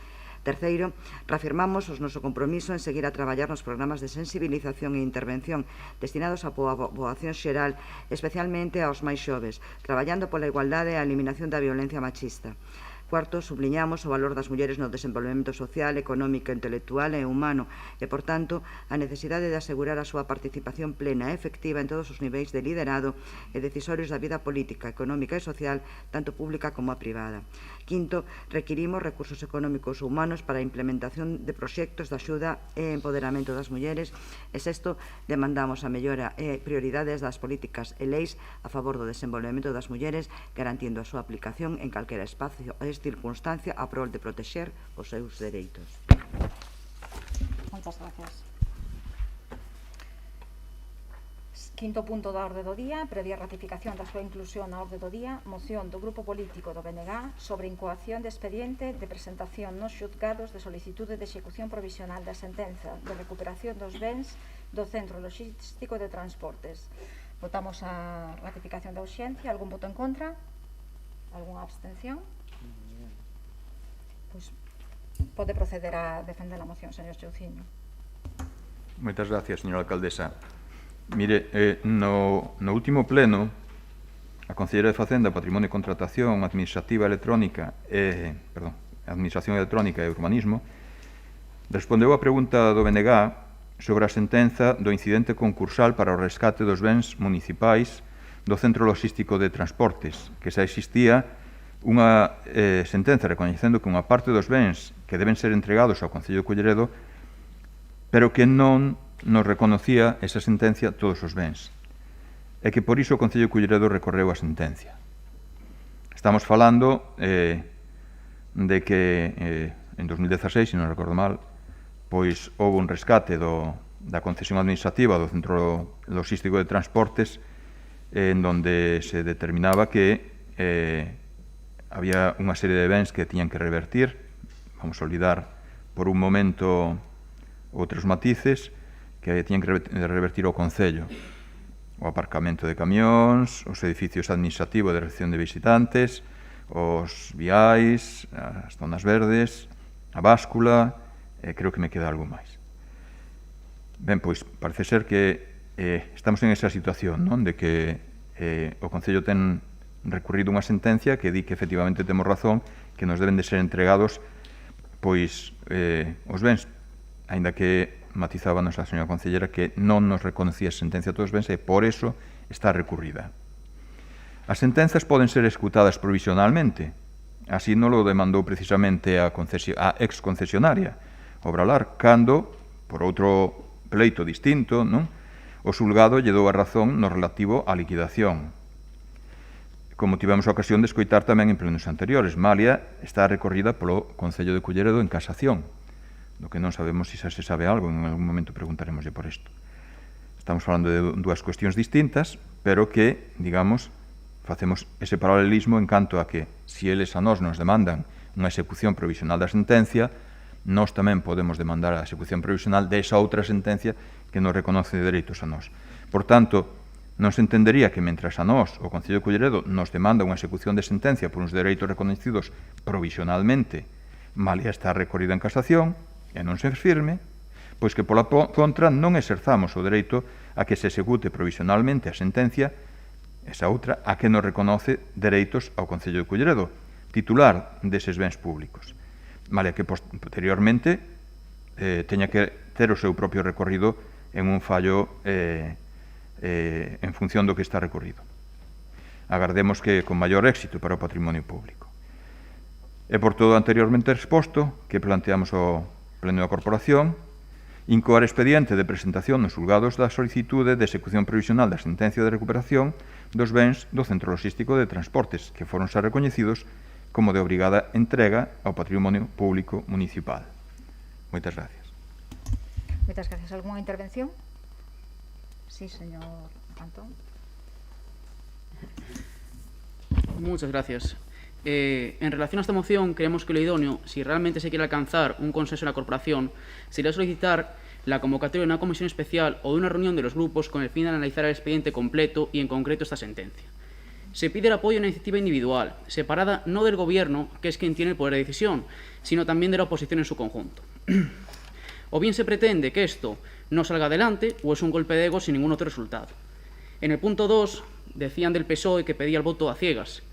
Terceiro, reafirmamos o noso compromiso en seguir a traballar nos programas de sensibilización e intervención destinados á poboación xeral, especialmente aos máis xoves, traballando pola igualdade e a eliminación da violencia machista. Cuarto, subliñamos o valor das mulleres no desenvolvemento social, económico, intelectual e humano e, por tanto, a necesidade de asegurar a súa participación plena e efectiva en todos os niveis de liderado e decisorios da vida política, económica e social, tanto pública como a privada. Quinto, requirimos recursos económicos ou humanos para a implementación de proxectos de axuda e empoderamento das mulleres. E sexto, demandamos a mellora e prioridades das políticas e leis a favor do desenvolvemento das mulleres, garantindo a súa aplicación en calquera espacio e circunstancia a prol de protexer os seus dereitos. Moitas gracias. Quinto punto da orde do día, previa ratificación da súa inclusión na orde do día, moción do Grupo Político do BNG sobre incoación de expediente de presentación nos xuzgados de solicitude de execución provisional da sentenza de recuperación dos bens do Centro Logístico de Transportes. Votamos a ratificación da urxencia. Algún voto en contra? Algúnha abstención? Pois pode proceder a defender a moción, señor Chouciño. Moitas gracias, señora alcaldesa. Mire, no último pleno, a Conselleira de Facenda, Patrimonio e Contratación, Administración Electrónica e Urbanismo respondeu a pregunta do BNG sobre a sentenza do incidente concursal para o rescate dos bens municipais do Centro Logístico de Transportes, que xa existía unha sentenza recoñecendo que unha parte dos bens que deben ser entregados ao Concello de Culleredo, pero que non nos reconocía esa sentencia todos os bens, e que por iso o Concello de Culleredo recorreu a sentencia. Estamos falando de que en 2016, se non recordo mal, pois houve un rescate da concesión administrativa do Centro Logístico de Transportes en donde se determinaba que había unha serie de bens que tiñan que revertir. Vamos a olvidar por un momento outros matices que tiñan que revertir ao Concello. O aparcamento de camións, os edificios administrativos de recepción de visitantes, os viais, as zonas verdes, a báscula, creo que me queda algo máis. Ben, pois, parece ser que estamos en esa situación, non? De que o Concello ten recurrido unha sentencia que di que efectivamente temos razón, que nos deben de ser entregados pois os bens, aínda que matizábanos a señora concellera que non nos reconocía a sentencia a todos os bens e por eso está recurrida. As sentenzas poden ser escutadas provisionalmente, así non lo demandou precisamente a ex-concesionaria, Obralar, cando, por outro pleito distinto, non? O xulgado lle dou a razón no relativo á liquidación. Como tivemos a ocasión de escoitar tamén en plenos anteriores, malia está recorrida polo Concello de Culleredo en casación, do que non sabemos se se sabe algo, en algún momento preguntaremoslle por isto. Estamos falando de dúas cuestións distintas, pero que, digamos, facemos ese paralelismo en canto a que, se eles a nós nos demandan unha execución provisional da sentencia, nós tamén podemos demandar a execución provisional desa outra sentencia que nos reconoce dereitos a nós. Por tanto, non se entendería que, mentras a nós, o Concello de Culleredo, nos demanda unha execución de sentencia por uns dereitos reconocidos provisionalmente, malia está recorrida en casación, e non se firme, pois que pola contra non exerzamos o dereito a que se execute provisionalmente a sentencia, esa outra, a que nos reconoce dereitos ao Concello de Culleredo, titular deses bens públicos, malia que posteriormente teña que ter o seu propio recorrido en un fallo en función do que está recorrido. Agardemos que con maior éxito para o patrimonio público. E por todo anteriormente exposto, que planteamos o Pleno da Corporación, incoar expediente de presentación nos xulgados da solicitude de execución provisional da sentencia de recuperación dos bens do Centro Logístico de Transportes, que foron xa recoñecidos como de obrigada entrega ao patrimonio público municipal. Moitas gracias. Moitas gracias. Algúnha intervención? Sí, señor Antón. Muchas gracias. En relación a esta moción, creemos que lo idóneo, si realmente se quiere alcanzar un consenso en la corporación, sería solicitar la convocatoria de una comisión especial o de una reunión de los grupos con el fin de analizar el expediente completo y en concreto esta sentencia. Se pide el apoyo a una iniciativa individual, separada no del Gobierno, que es quien tiene el poder de decisión, sino también de la oposición en su conjunto. O bien se pretende que esto no salga adelante o es un golpe de ego sin ningún otro resultado. En el punto 2 decían del PSOE que pedía el voto a ciegas,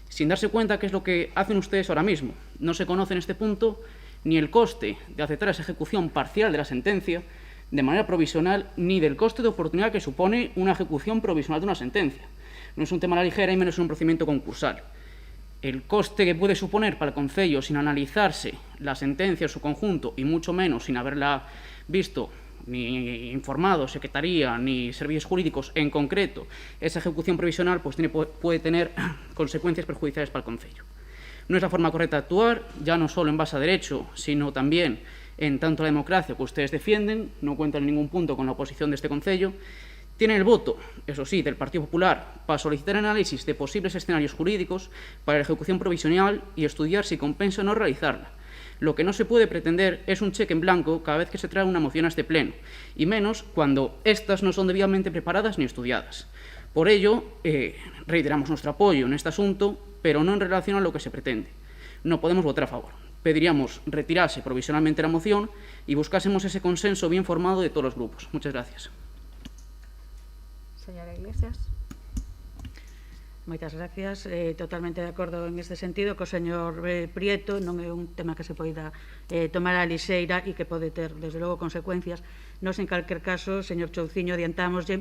sin darse cuenta qué es lo que hacen ustedes ahora mismo. No se conoce en este punto ni el coste de aceptar esa ejecución parcial de la sentencia de manera provisional, ni del coste de oportunidad que supone una ejecución provisional de una sentencia. No es un tema a la ligera y menos en un procedimiento concursal. El coste que puede suponer para el Concello sin analizarse la sentencia en su conjunto y mucho menos sin haberla visto ni informado Secretaría ni servicios jurídicos en concreto, esa ejecución provisional pues puede tener consecuencias perjudiciales para el Concello. No es la forma correcta de actuar, ya no solo en base a derecho, sino también en tanto la democracia que ustedes defienden, no cuentan en ningún punto con la oposición de este Concello. Tienen el voto, eso sí, del Partido Popular para solicitar análisis de posibles escenarios jurídicos para la ejecución provisional y estudiar si compensa o no realizarla. Lo que no se puede pretender es un cheque en blanco cada vez que se trae una moción a este pleno, y menos cuando estas no son debidamente preparadas ni estudiadas. Por ello, reiteramos nuestro apoyo en este asunto, pero no en relación a lo que se pretende. No podemos votar a favor. Pediríamos retirarse provisionalmente la moción y buscásemos ese consenso bien formado de todos los grupos. Muchas gracias. Señora Iglesias. Moitas gracias. Totalmente de acordo en este sentido co señor Prieto. Non é un tema que se poida tomar a lixeira e que pode ter, desde logo, consecuencias. Nos, en calquer caso, señor Chouciño, adiantámoslle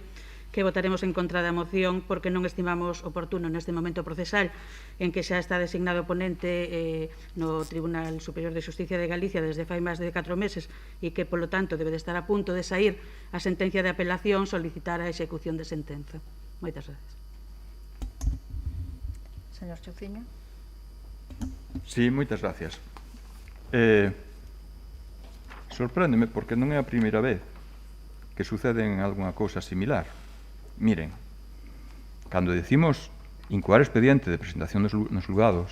que votaremos en contra da moción porque non estimamos oportuno neste momento procesal en que xa está designado ponente no Tribunal Superior de Xusticia de Galicia desde fai máis de 4 meses e que, polo tanto, debe de estar a punto de sair a sentencia de apelación solicitar a execución de sentenza. Moitas gracias. Señor Chouciño. Sí, moitas gracias. Sorpréndeme porque non é a primeira vez que sucede en algunha cousa similar. Miren, cando decimos incoar expediente de presentación nos xulgados,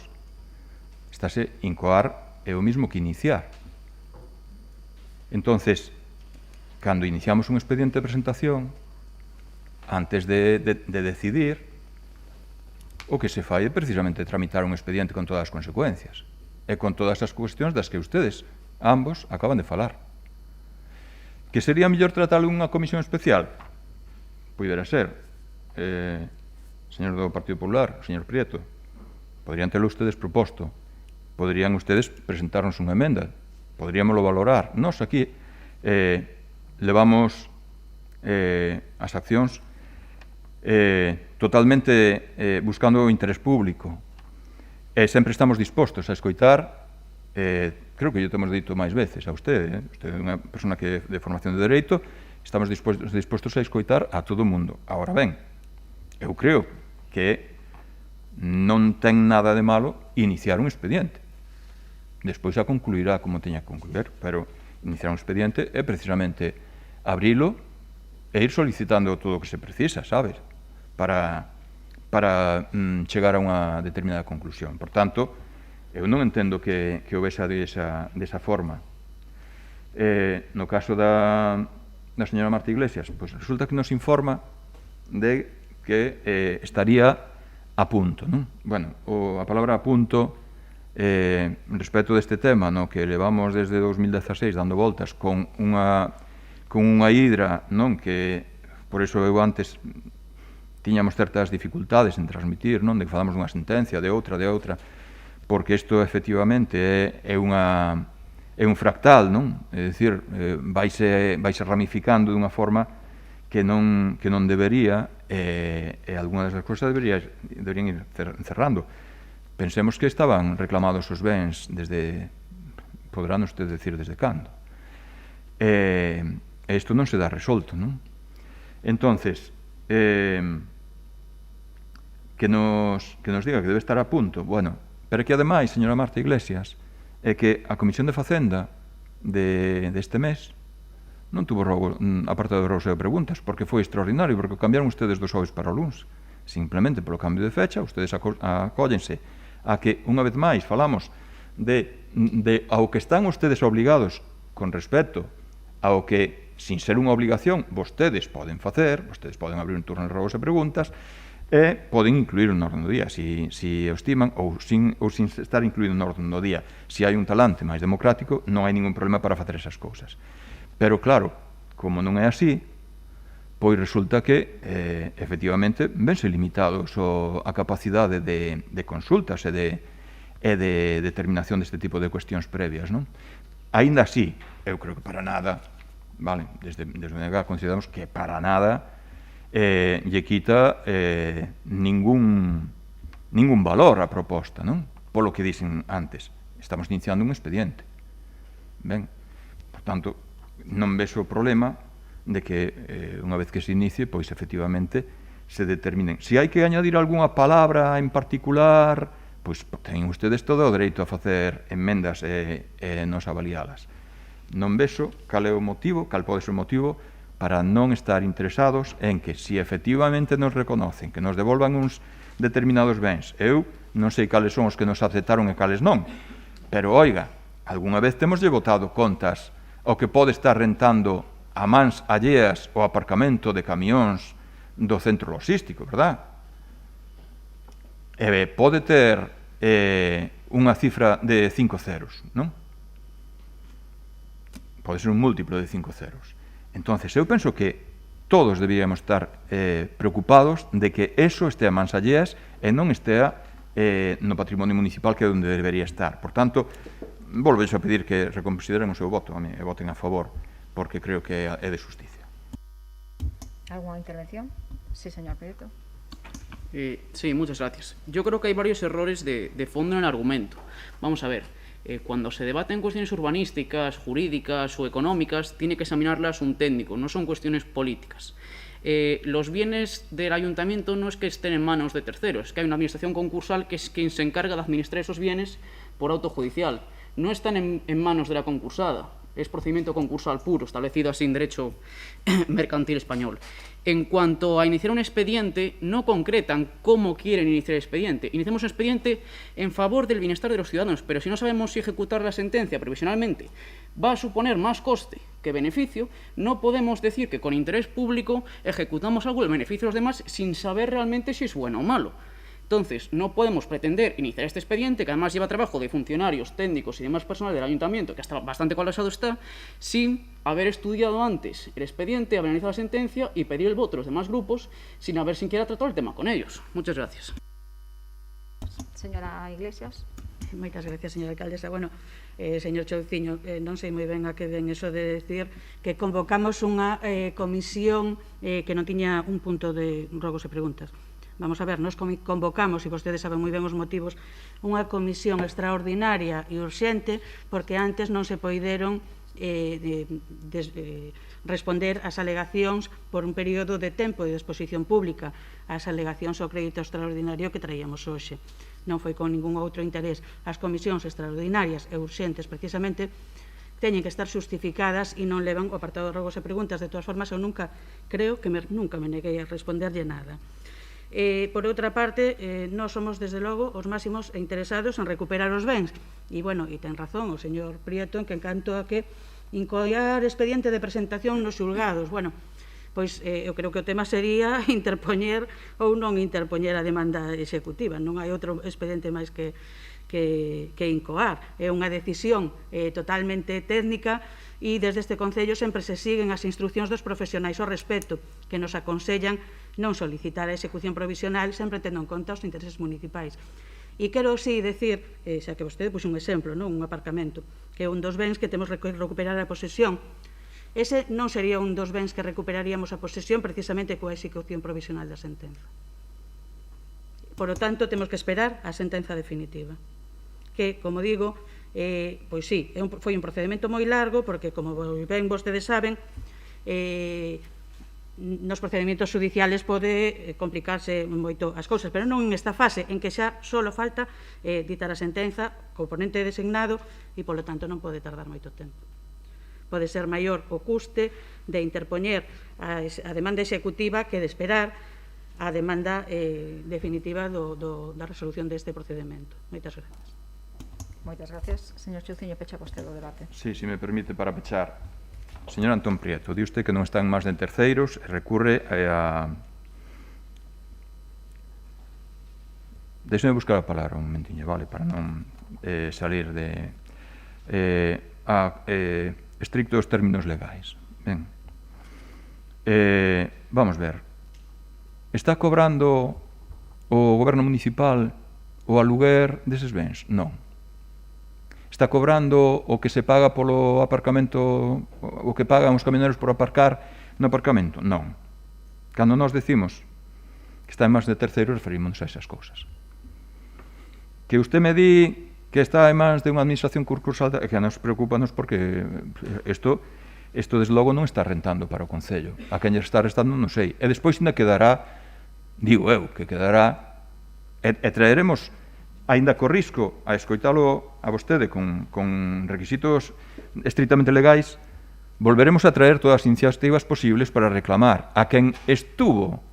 estáse incoar é o mismo que iniciar. Entonces, cando iniciamos un expediente de presentación, antes de decidir, o que se fai é precisamente tramitar un expediente con todas as consecuencias e con todas as cuestións das que ustedes, ambos, acaban de falar. Que sería mellor tratalo en unha comisión especial? Poidera ser. Señor do Partido Popular, señor Prieto, podrían telo ustedes proposto. Podrían ustedes presentarnos unha emenda. Podríamoslo valorar. Nos aquí levamos as accións totalmente buscando o interés público. E sempre estamos dispostos a escoitar, creo que yo temos dito máis veces a usted, usted é unha persona que de formación de Dereito, estamos dispostos a escoitar a todo o mundo. Ahora ben, eu creo que non ten nada de malo iniciar un expediente. Despois a concluirá como teña que concluir, pero iniciar un expediente é precisamente abrilo e ir solicitando todo o que se precisa, sabes? Para chegar a unha determinada conclusión. Por tanto, eu non entendo que o vexa desa forma. No caso da señora Marta Iglesias, pois resulta que nos informa de que estaría a punto, non? Bueno, a palabra a punto, respecto deste tema, no, que levamos desde 2016 dando voltas con unha hidra, non, que por iso eu antes tiñamos certas dificultades en transmitir, non, de que falamos dunha sentencia, de outra, porque isto efectivamente é un fractal, non? É dicir, vaise ramificando dunha forma que non debería, e algunhas das cousas deberían ir encerrando. Pensemos que estaban reclamados os bens desde, poderán ustedes decir desde cando. E isto non se dá resolto, non? Entonces, que nos diga que debe estar a punto. Bueno, pero que ademais, señora Marta Iglesias, é que a Comisión de Facenda deste mes non tuvo apartado de rouseo de preguntas, porque foi extraordinario, porque cambiaron ustedes dos xoves para o luns. Simplemente polo cambio de fecha, ustedes acóllense a que, unha vez máis, falamos de ao que están ustedes obligados con respecto ao que, sin ser unha obligación, vostedes poden facer, vostedes poden abrir un turno de roubos e preguntas, e poden incluir no orden do día, si o estiman, ou sin estar incluído no orden do día. Se hai un talante máis democrático, non hai ningún problema para facer esas cousas. Pero, claro, como non é así, pois resulta que, efectivamente, vense limitados a capacidade de consultas e de determinación deste tipo de cuestións previas, non? Aínda así, eu creo que para nada, vale, desde o NG consideramos que para nada lle quita ningún valor a proposta, non? Polo que dicen antes, estamos iniciando un expediente. Ben, por tanto, non vexo o problema de que unha vez que se inicie, pois efectivamente se determinen. Se hai que añadir algunha palabra en particular, pois teñen ustedes todo o dereito a facer enmendas e nos avalialas. Non vexo cal é o motivo, cal pode ser o motivo para non estar interesados en que, se efectivamente nos reconocen, que nos devolvan uns determinados bens, eu non sei cales son os que nos aceptaron e cales non, pero, oiga, algunha vez temoslle botado contas ao que pode estar rentando a mans alleas o aparcamento de camións do centro logístico, verdad? E pode ter unha cifra de 5 ceros, non? Pode ser un múltiplo de 5 ceros. Entonces, eu penso que todos debíamos estar preocupados de que eso estea a mans alleas e non estea no patrimonio municipal, que é onde debería estar. Por tanto, volvo a pedir que reconsideren o seu voto e voten a favor, porque creo que é de justicia. ¿Alguna intervención? Sí, señor Prieto. Sí, muchas gracias. Yo creo que hay varios errores de fondo en el argumento. Vamos a ver. Cuando se debaten cuestiones urbanísticas, jurídicas o económicas, tiene que examinarlas un técnico, no son cuestiones políticas. Los bienes del ayuntamiento no es que estén en manos de terceros, es que hay una administración concursal que es quien se encarga de administrar esos bienes por auto judicial. No están en manos de la concursada. es procedimiento concursal puro, establecido así en derecho mercantil español. En cuanto a iniciar un expediente, no concretan cómo quieren iniciar el expediente. Iniciamos un expediente en favor del bienestar de los ciudadanos, pero si no sabemos si ejecutar la sentencia provisionalmente va a suponer más coste que beneficio, no podemos decir que con interés público ejecutamos algo en beneficio de los demás sin saber realmente si es bueno o malo. Entonces, no podemos pretender iniciar este expediente, que además lleva trabajo de funcionarios, técnicos y demás personal del ayuntamiento, que hasta bastante colapsado está, sin haber estudiado antes el expediente, haber analizado la sentencia y pedir el voto de los demás grupos, sin haber siquiera tratado el tema con ellos. Muchas gracias. Señora Iglesias. Moitas gracias, señora alcaldesa. Bueno, señor Chouciño, non sei moi ben a que ven eso de decir que convocamos unha comisión que non tiña un punto de rogos e preguntas. Vamos a ver, nos convocamos, e vostedes saben moi ben os motivos, unha comisión extraordinaria e urxente porque antes non se poideron responder ás alegacións por un período de tempo de exposición pública, ás alegacións ao crédito extraordinario que traíamos hoxe. Non foi con ningún outro interés. As comisións extraordinarias e urxentes, precisamente, teñen que estar justificadas e non levan o apartado de rogos e preguntas. De todas formas, eu nunca me neguei a responderlle nada. Por outra parte, nós somos, desde logo, os máximos interesados en recuperar os bens. E, bueno, e ten razón o señor Prieto en que encanto a que incoar expediente de presentación nos xulgados. Bueno, pois eu creo que o tema sería interpoñer ou non interpoñer a demanda executiva. Non hai outro expediente máis que incoar. É unha decisión totalmente técnica e desde este Concello sempre se siguen as instruccións dos profesionais ao respecto, que nos aconsellan non solicitar a execución provisional sempre tendo en conta os intereses municipais. E quero sí decir, xa que vostede puxe un exemplo, non? Un aparcamento, que é un dos bens que temos que recuperar a posesión. Ese non sería un dos bens que recuperaríamos a posesión precisamente coa execución provisional da sentenza. Por lo tanto, temos que esperar a sentenza definitiva. Que, como digo, pois sí, foi un procedimento moi largo, porque, como ben vostedes saben, nos procedimentos judiciales pode complicarse moito as cousas, pero non en esta fase en que xa só falta ditar a sentenza co ponente designado e, polo tanto, non pode tardar moito tempo. Pode ser maior o custe de interpoñer a demanda executiva que de esperar a demanda definitiva da resolución deste procedimento. Moitas gracias. Moitas gracias. Señor Chouciño, pecha vostede o debate. Sí, se me permite, para pechar. Señor Antón Prieto, di usted que non están máis de terceiros e recurre a... Deixe-me buscar a palabra un momentiño, vale, para non salir de... estrictos términos legais. Ben. Vamos ver. Está cobrando o goberno municipal o aluguer deses bens? Non. Está cobrando o que se paga polo aparcamento, o que pagan os camioneros por aparcar no aparcamento? Non. Cando nós decimos que está en máis de terceiro, referimos a esas cousas. Que usted me di que está en máis de unha administración concursal, que nos preocupanos porque isto desde logo non está rentando para o Concello. A quen lle está restando non sei. E despois ainda quedará, digo eu, que quedará, e traeremos aínda co risco a escoitalo a vostede con requisitos estritamente legais, volveremos a traer todas as iniciativas posibles para reclamar a quen estuvo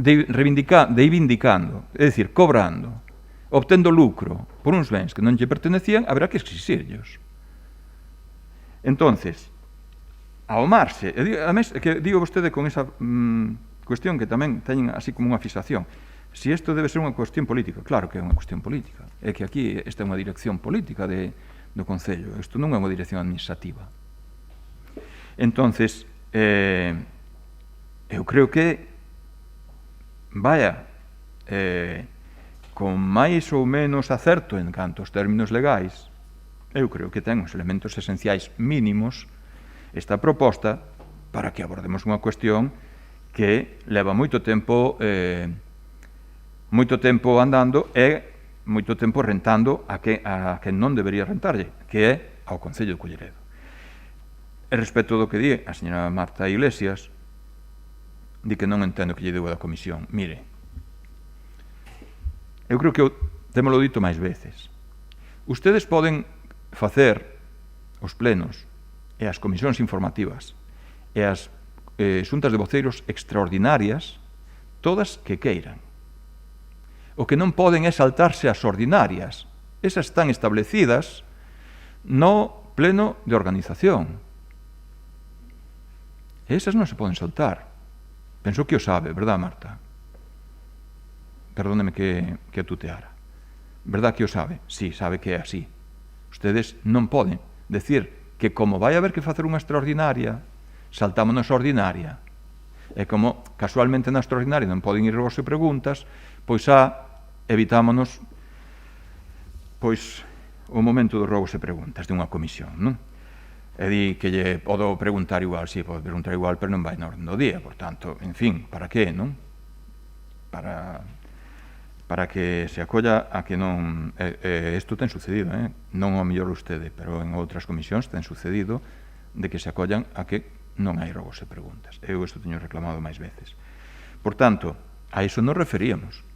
reivindicando, é dicir, cobrando, obtendo lucro por uns bens que non lle pertenecían, haberá que exixirllos. Entonces, ao marxe, además, que digo vostede con esa cuestión que tamén teñen así como unha fixación, si isto debe ser unha cuestión política, claro que é unha cuestión política, é que aquí esta é unha dirección política do Concello, isto non é unha dirección administrativa. Entonces, eu creo que con máis ou menos acerto en canto aos términos legais, eu creo que ten os elementos esenciais mínimos esta proposta para que abordemos unha cuestión que leva moito tempo andando e moito tempo rentando a que non debería rentarlle, que é ao Concello de Culleredo. E respecto do que di a señora Marta Iglesias, di que non entendo que lle deu da comisión. Mire, eu creo que témolo dito máis veces. Ustedes poden facer os plenos e as comisións informativas e as xuntas de voceiros extraordinarias, todas que queiran. O que non poden é saltarse as ordinarias. Esas están establecidas no pleno de organización. Esas non se poden saltar. Penso que o sabe, verdad, Marta? Perdóneme que tuteara. Verdad que o sabe? Sí, sabe que é así. Ustedes non poden decir que como vai haber que facer unha extraordinaria, saltámonos a ordinaria. E como casualmente na extraordinaria non poden ir vos e preguntas, pois evitámonos o momento dos robos e preguntas de unha comisión, non? E di que lle podo preguntar igual, sí, podo preguntar igual, pero non vai na orden do día, por tanto, en fin, para que, non? Para que se acolla a que non... Isto ten sucedido, non o mellor ustede, pero en outras comisións ten sucedido de que se acollan a que non hai robos e preguntas. Eu isto teño reclamado máis veces. Por tanto, a iso nos referíamos,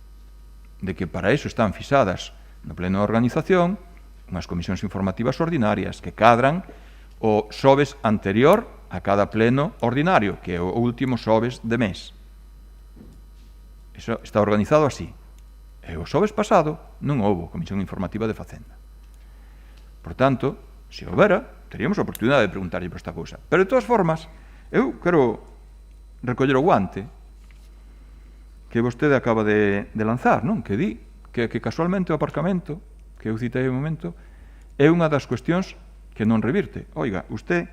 de que para iso están fixadas no pleno de organización unhas comisións informativas ordinarias que cadran o xoves anterior a cada pleno ordinario, que é o último xoves de mes. Iso está organizado así. E o xoves pasado non houbo comisión informativa de Facenda. Por tanto, se houbera, teríamos a oportunidade de preguntarlle por esta cousa. Pero, de todas formas, eu quero recoller o guante que vostede acaba de lanzar, non? Que di que casualmente o aparcamento, que eu citei un momento, é unha das cuestións que non revirte. Oiga, usted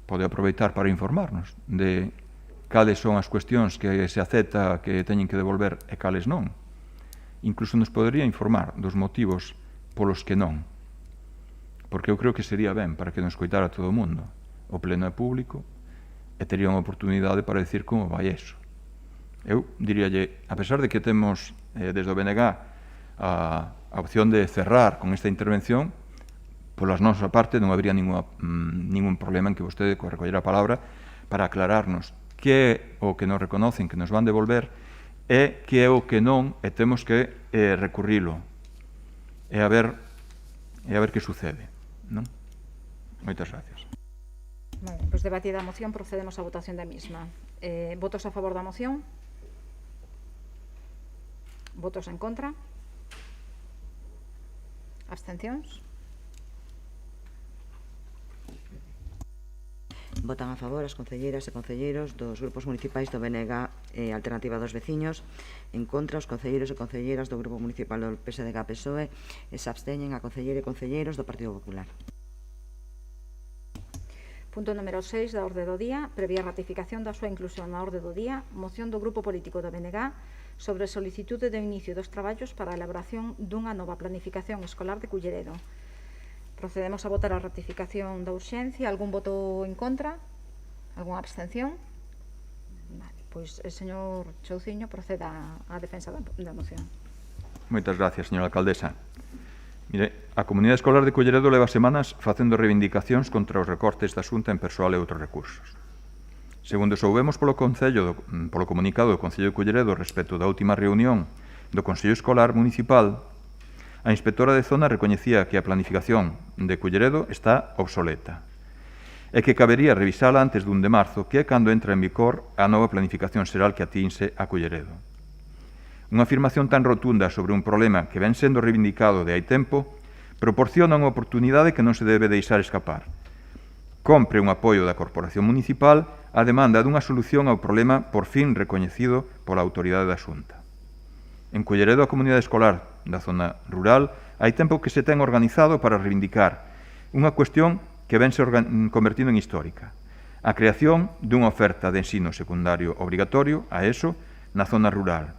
pode aproveitar para informarnos de cales son as cuestións que se acepta que teñen que devolver e cales non. Incluso nos podería informar dos motivos polos que non. Porque eu creo que sería ben para que nos coitara todo o mundo. O pleno é público e tería unha oportunidade para decir como vai eso. Eu diríalle, a pesar de que temos desde o BNG a opción de cerrar con esta intervención, pola nosa parte non habría ningún problema en que vostede recollera a palabra para aclararnos que é o que nos reconocen, que nos van devolver, e que é o que non, e temos que recurrilo. E a ver que sucede, non? Moitas gracias. Vale, pois debatida a moción, procedemos á votación da mesma. Votos a favor da moción? Votos en contra? Abstencións? Votan a favor as concelleiras e concelleiros dos grupos municipais do BNG e Alternativa dos Veciños, en contra os concelleiros e concelleiras do Grupo Municipal do PSDG-PSOE e se absteñen a concelleira e concelleiros do Partido Popular. Punto número 6 da orde do día, previa ratificación da súa inclusión na orde do día, moción do Grupo Político da BNG sobre solicitude de inicio dos traballos para a elaboración dunha nova planificación escolar de Culleredo. Procedemos a votar a ratificación da urxencia. Algún voto en contra? Algúna abstención? Vale, pois o señor Chouciño proceda á defensa da moción. Moitas gracias, señora alcaldesa. Mire, a Comunidade Escolar de Culleredo leva semanas facendo reivindicacións contra os recortes da Xunta en persoal e outros recursos. Segundo soubemos polo comunicado do Concello de Culleredo respecto da última reunión do Consello Escolar Municipal, a inspectora de zona recoñecía que a planificación de Culleredo está obsoleta e que cabería revisala antes dun de marzo, que é cando entra en vigor a nova planificación xeral que atinse a Culleredo. Unha afirmación tan rotunda sobre un problema que ven sendo reivindicado de hai tempo proporciona unha oportunidade que non se debe deixar escapar. Compre un apoio da Corporación Municipal á demanda dunha solución ao problema por fin recoñecido pola autoridade da Xunta. En Culleredo, a comunidade escolar da zona rural, hai tempo que se ten organizado para reivindicar unha cuestión que ven se convertindo en histórica, a creación dunha oferta de ensino secundario obrigatorio, a ESO, na zona rural.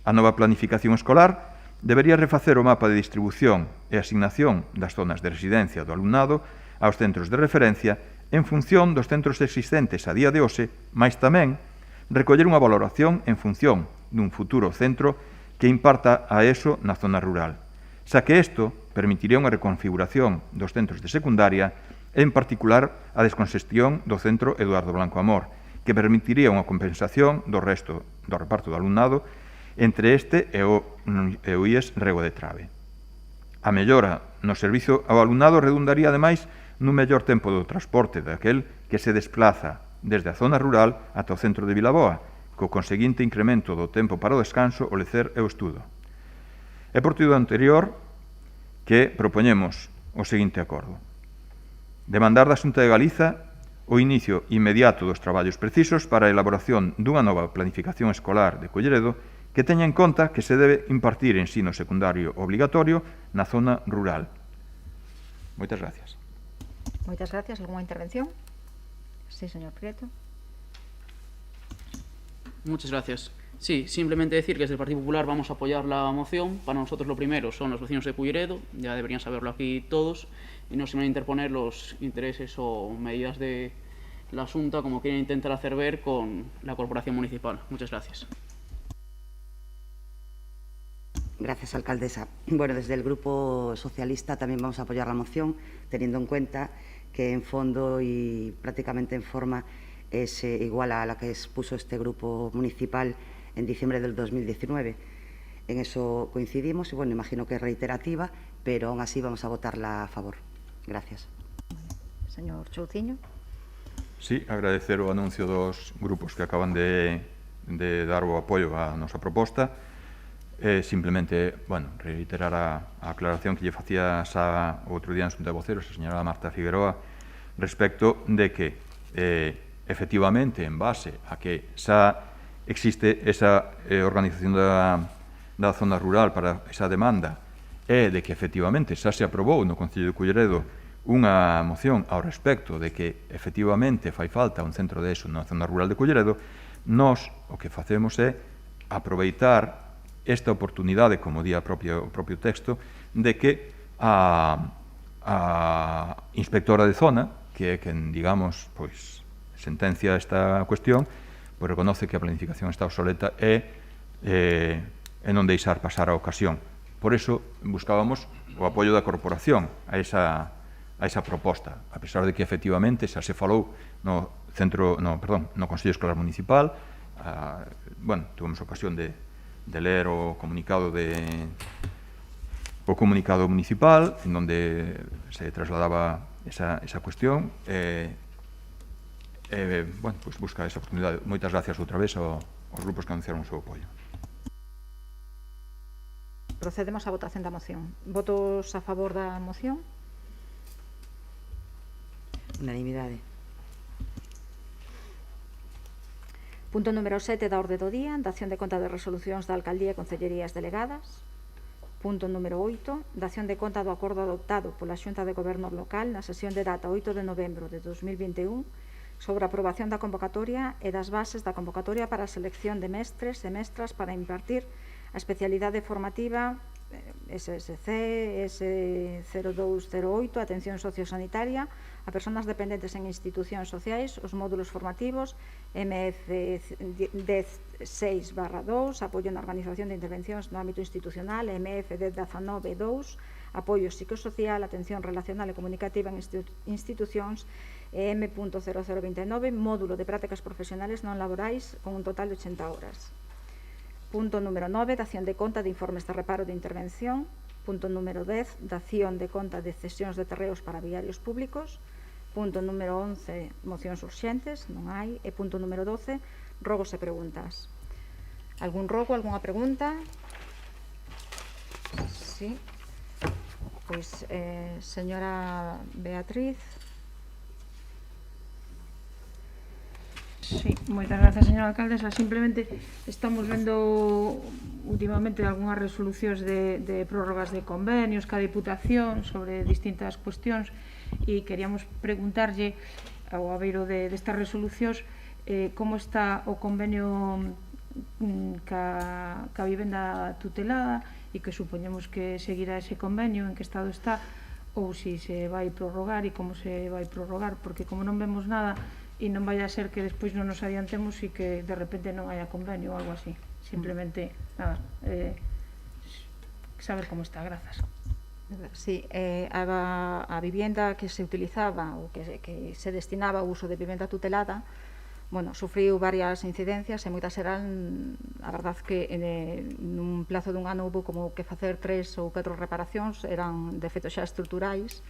A nova planificación escolar debería refacer o mapa de distribución e asignación das zonas de residencia do alumnado aos centros de referencia en función dos centros existentes a día de hoxe, mais tamén recoller unha valoración en función dun futuro centro que imparta a ESO na zona rural, xa que isto permitiría unha reconfiguración dos centros de secundaria e, en particular, a descongestión do centro Eduardo Blanco Amor, que permitiría unha compensación do resto do reparto do alumnado entre este e o IES Rego de Trave. A mellora no servizo ao alumnado redundaría, ademais, nun mellor tempo do transporte daquel que se desplaza desde a zona rural ata o centro de Vilaboa, co conseguinte incremento do tempo para o descanso, o lecer e o estudo. É por tudo anterior que propoñemos o seguinte acordo. Demandar da Xunta de Galiza o inicio inmediato dos traballos precisos para a elaboración dunha nova planificación escolar de Culleredo que teña en conta que se debe impartir ensino secundario obrigatorio na zona rural. Moitas gracias. Moitas gracias. Algúnha intervención? Sí, señor Prieto. Muchas gracias. Sí, simplemente decir que desde el Partido Popular vamos a apoyar la moción. Para nosotros lo primero son los vecinos de Culleredo, ya deberían saberlo aquí todos, y no se van a interponer los intereses o medidas de la Xunta como quieren intentar hacer ver con la corporación municipal. Muchas gracias. Gracias, alcaldesa. Bueno, desde el Grupo Socialista también vamos a apoyar la moción, teniendo en cuenta que en fondo y prácticamente en forma es igual a la que expuso este grupo municipal en diciembre del 2019. En eso coincidimos y, bueno, imagino que es reiterativa, pero aún así vamos a votarla a favor. Gracias. Señor Chouciño. Sí, agradecer o anuncio dos grupos que acaban de dar o apoio á nosa proposta. Simplemente, bueno, reiterar a aclaración que lle facía xa outro día en Xunta de Voceros a señora Marta Figueroa respecto de que efectivamente, en base a que xa existe esa organización da zona rural para esa demanda e de que efectivamente xa se aprobou no Concello de Culleredo unha moción ao respecto de que efectivamente fai falta un centro de eso na zona rural de Culleredo, nós o que facemos é aproveitar esta oportunidade, como di o propio texto, de que a inspectora de zona, que é quen, digamos, pois, sentencia esta cuestión, pois reconoce que a planificación está obsoleta e non deixar pasar a ocasión. Por iso buscábamos o apoio da corporación a esa proposta, a pesar de que efectivamente xa se falou no Consello Escolar Municipal. Bueno, tuvemos ocasión de ler o comunicado municipal en donde se trasladaba esa cuestión. Bueno, pues busca esa oportunidade. Moitas gracias outra vez aos grupos que anunciaron o seu apoio. Procedemos á votación da moción. Votos a favor da moción? Unanimidade. Punto número 7 da orde do día, dación de conta de resolucións da Alcaldía e Concellerías delegadas. Punto número 8, dación de conta do acordo adoptado pola Xunta de Goberno Local na sesión de data 8 de novembro de 2021 sobre a aprobación da convocatoria e das bases da convocatoria para a selección de mestres e mestras para impartir a especialidade formativa SSC, S0208, Atención Sociosanitaria a persoas dependentes en institucións sociais, os módulos formativos MF10.6/2, apoio na organización de intervencións no ámbito institucional, MF10.19.2, apoio psicosocial, atención relacional e comunicativa en institucións, e M.0029, módulo de prácticas profesionales non laborais con un total de 80 horas. Punto número 9, dación de conta de informes de reparo de intervención. Punto número 10, dación de conta de cesións de terreos para viarios públicos. Punto número 11, mocións urxentes, non hai. E punto número 12, rogos e preguntas. Algún rogo, algunha pregunta? Sí. Pois, señora Beatriz. Sí, moitas gracias, señora alcaldesa. Simplemente estamos vendo últimamente algunhas resolucións de prórrogas de convenios ca Diputación sobre distintas cuestións e queríamos preguntarlle ao abeiro destas resolucións como está o convenio ca vivenda tutelada e que supoñemos que seguirá ese convenio, en que estado está, ou se vai prorrogar e como se vai prorrogar, porque como non vemos nada e non vai a ser que despois non nos adiantemos e que de repente non haya convenio ou algo así. Simplemente, nada, saber como está. Grazas. Sí, a vivienda que se utilizaba ou que se destinaba ao uso de vivienda tutelada, bueno, sufriu varias incidencias e moitas eran, a verdad que nun plazo dun ano houve como que facer 3 ou 4 reparacións, eran defectos xa estruturais,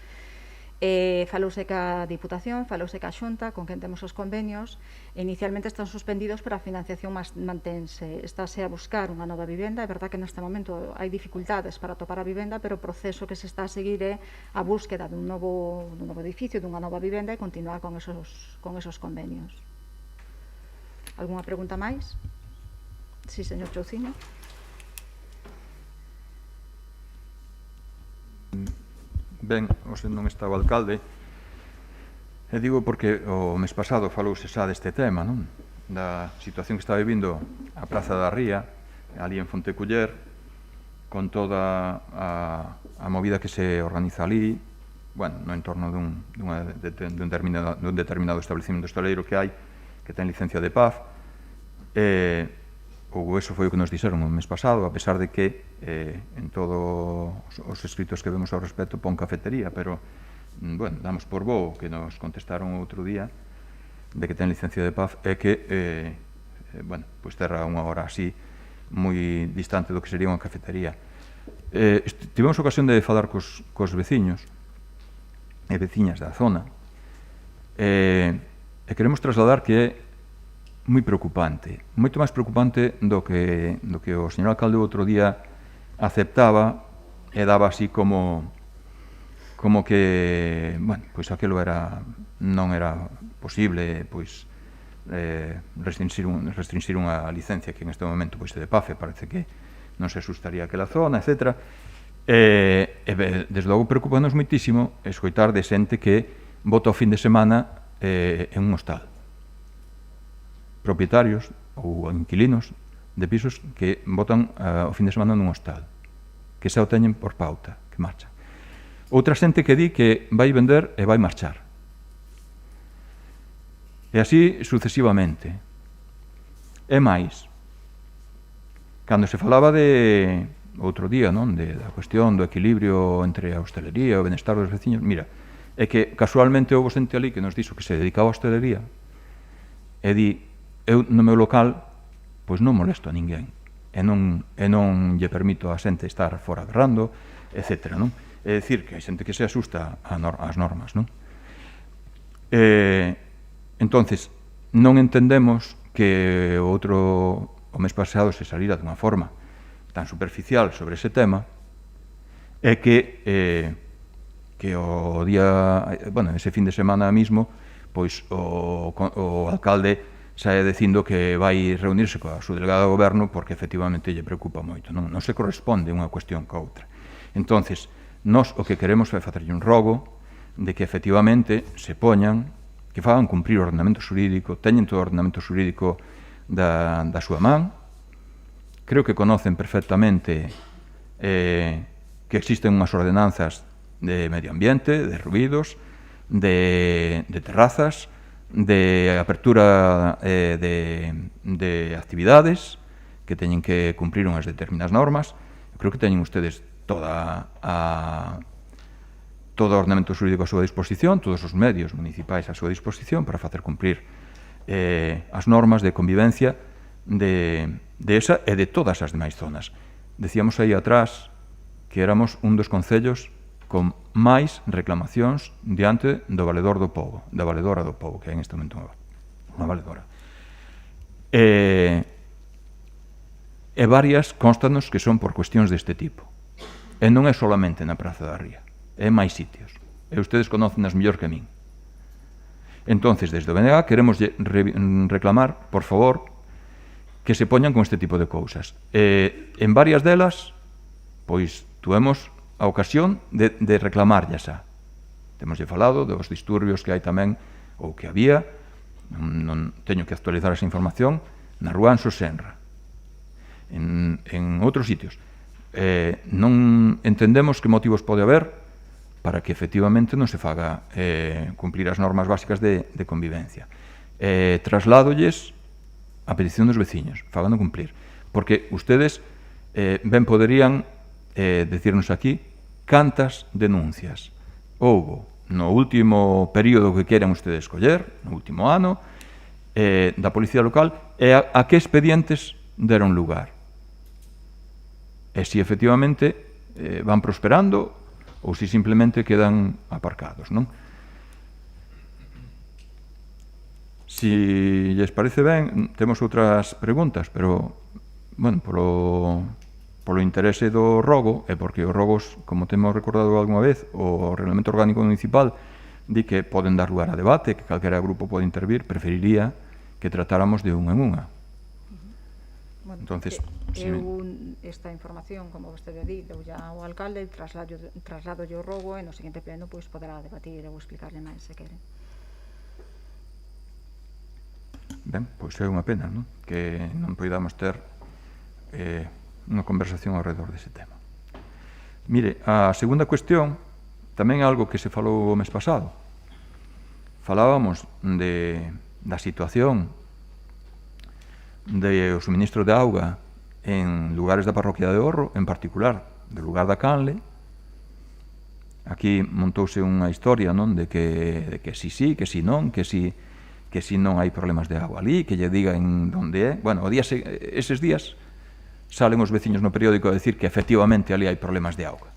Falouse ca Diputación, falouse ca Xunta, con quen temos os convenios. Inicialmente están suspendidos, pero a financiación mantense. Estáse a buscar unha nova vivenda. É verdad que neste momento hai dificultades para atopar a vivenda, pero o proceso que se está a seguir é a búsqueda dun novo edificio, dunha nova vivenda e continuar con esos convenios. Algúna pregunta máis? Sí, señor Chouciño. Ben, hoxe non está o alcalde, e digo porque o mes pasado falouse xa deste tema, non? Da situación que está vivindo a Praza da Ría, ali en Fonteculler, con toda a movida que se organiza ali, bueno, no entorno dun determinado establecimento hostaleiro que hai, que ten licencia de PAF, ou eso foi o que nos dixeron o mes pasado, a pesar de que en todos os escritos que vemos ao respecto pon cafetería, pero, bueno, damos por bo que nos contestaron outro día de que ten licencia de PAF e que, bueno, pois terra unha hora así moi distante do que sería unha cafetería. Tivemos ocasión de falar cos veciños e veciñas da zona e queremos trasladar que é moi preocupante, moito máis preocupante do que o señor alcalde outro día aceptaba e daba así como que, bueno, pois aquilo non era posible, pois restringir unha licencia que en este momento pois de PAFE parece que non se asustaría aquela zona, etc. Desde logo preocupanos moitísimo escoitar de xente que vota o fin de semana en un hostal, propietarios ou inquilinos de pisos que votan o fin de semana nun hostal, que xa o teñen por pauta, que marchan. Outra xente que di que vai vender e vai marchar. E así sucesivamente. E máis, cando se falaba de outro día, non, da cuestión do equilibrio entre a hostelería e o benestar dos veciños, mira, é que casualmente houve xente ali que nos dixo que se dedicaba a hostelería e di, eu no meu local pois non molesto a ninguén e non lle permito a xente estar fora berrando, etc. Non? É dicir, que hai xente que se asusta ás normas. Non? Entonces, non entendemos que o mes pasado se salira dunha forma tan superficial sobre ese tema e que o día, bueno, ese fin de semana mismo, pois o alcalde sae dicindo que vai reunirse coa súa delegada de goberno porque efectivamente lle preocupa moito. Non se corresponde unha cuestión ca outra. Entonces, nós o que queremos é facerlle un rogo de que efectivamente se poñan, que fagan cumprir o ordenamento xurídico, teñen todo o ordenamento xurídico da súa man. Creo que conocen perfectamente que existen unhas ordenanzas de medio ambiente, de ruídos, de terrazas, de apertura de actividades que teñen que cumprir unhas determinadas normas. Creo que teñen ustedes todo o ordenamento xurídico a súa disposición, todos os medios municipais a súa disposición para facer cumprir as normas de convivencia de esa e de todas as demais zonas. Decíamos aí atrás que éramos un dos concellos con máis reclamacións diante do Valedor do Pobo, da Valedora do Pobo, que é en este momento unha valedora. E varias constanos que son por cuestións deste tipo. E non é solamente na Praza da Ría, é máis sitios. E ustedes conocen as mellor que a min. Entonces, desde o BNG queremos reclamar, por favor, que se poñan con este tipo de cousas. En varias delas, pois, tuvemos a ocasión de reclamarlle xa. Temoslle falado dos disturbios que hai tamén, ou que había, non teño que actualizar esa información, na Rúa Anxo Senra, en outros sitios. Non entendemos que motivos pode haber para que efectivamente non se faga cumplir as normas básicas de convivencia. Trasládolles a petición dos veciños, fagando cumplir, porque ustedes ben poderían decirnos aquí cantas denuncias houbo no último período que queran ustedes escoller, no último ano, da Policía Local, e a que expedientes deron lugar. E se efectivamente van prosperando ou se simplemente quedan aparcados, non? Si lles parece ben, temos outras preguntas, pero, bueno, polo interese do rogo, e porque os rogos, como temos recordado algunha vez, o Reglamento Orgánico Municipal di que poden dar lugar a debate, que calquera grupo pode intervir, preferiría que tratáramos de unha en unha. Bueno, Entonces, esta información, como vostede di, deu ya ao alcalde, traslado o rogo e no seguinte pleno pois poderá debatir ou explicarle máis se quere. Ben, pois é unha pena, non? Que non poidamos ter unha conversación ao redor dese tema. Mire, a segunda cuestión tamén é algo que se falou o mes pasado. Falábamos da situación do suministro de auga en lugares da parroquia de Orro, en particular do lugar da Canle. Aquí montouse unha historia, non, de que si sí, que si non, que si non hai problemas de agua ali, que lle digan onde é. Bueno, eses días salen os veciños no periódico a decir que efectivamente ali hai problemas de auga.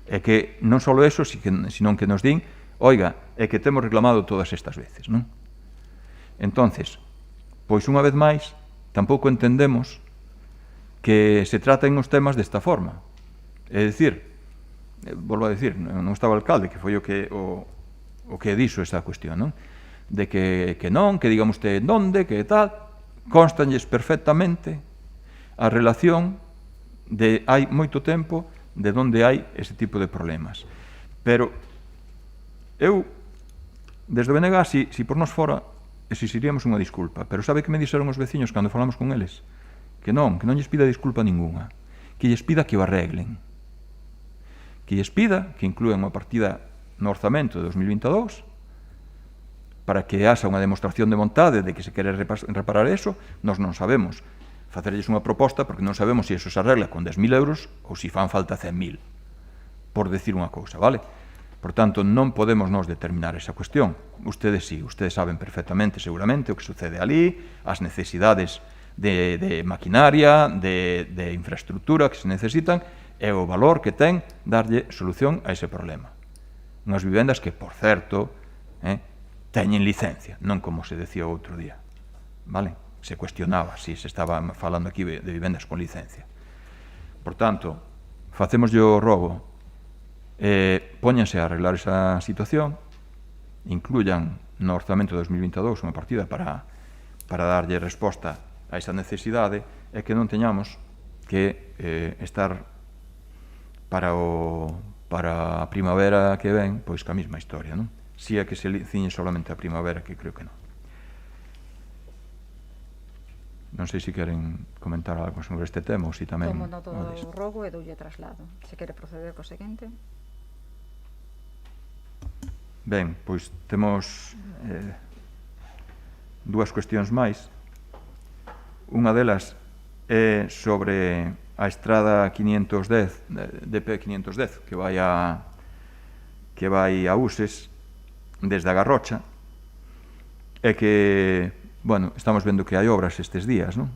E que non só eso, senón que nos din, oiga, é que temos reclamado todas estas veces, non? Entonces, pois unha vez máis, tampouco entendemos que se traten os temas desta forma. É dicir, volvo a decir, non estaba o alcalde, que foi o que dixo esta cuestión, non? De que non, que digamos usted onde, que tal, constanlles perfectamente a relación de hai moito tempo de onde hai ese tipo de problemas. Pero eu, desde o BNG, si por nos fora, exixiríamos unha disculpa, pero sabe que me dixeron os veciños cando falamos con eles? Que non lles pida disculpa ninguna, que lles pida que o arreglen, que lles pida que inclúen unha partida no orzamento de 2022 para que haxa unha demostración de vontade de que se quere reparar eso. Nós non sabemos facerlles unha proposta porque non sabemos se eso se arregla con 10.000 euros ou se fan falta 100.000, por decir unha cousa, vale? Por tanto, non podemos nos determinar esa cuestión. Ustedes sí, ustedes saben perfectamente, seguramente, o que sucede ali, as necesidades de maquinaria, de infraestructura que se necesitan, e o valor que ten darlle solución a ese problema. Unhas vivendas que, por certo, teñen licencia, non como se decía o outro día, vale? Se cuestionaba se estaba falando aquí de vivendas con licencia. Por tanto, facémoslle o rogo, póñanse a arreglar esa situación, incluyan no orzamento de 2022 unha partida para darlle resposta a esa necesidade, e que non teñamos que estar para a primavera que ven, pois ca mesma historia, non? Si é que se ciñe solamente a primavera, que creo que non. Non sei se queren comentar algo sobre este tema ou se tamén... Tomo nota do rogo e doulle traslado. Se quere proceder co seguinte. Ben, pois temos dúas cuestións máis. Unha delas é sobre a estrada 510, DP 510, que vai a Uses desde a Garrocha, e que, bueno, estamos vendo que hai obras estes días, non?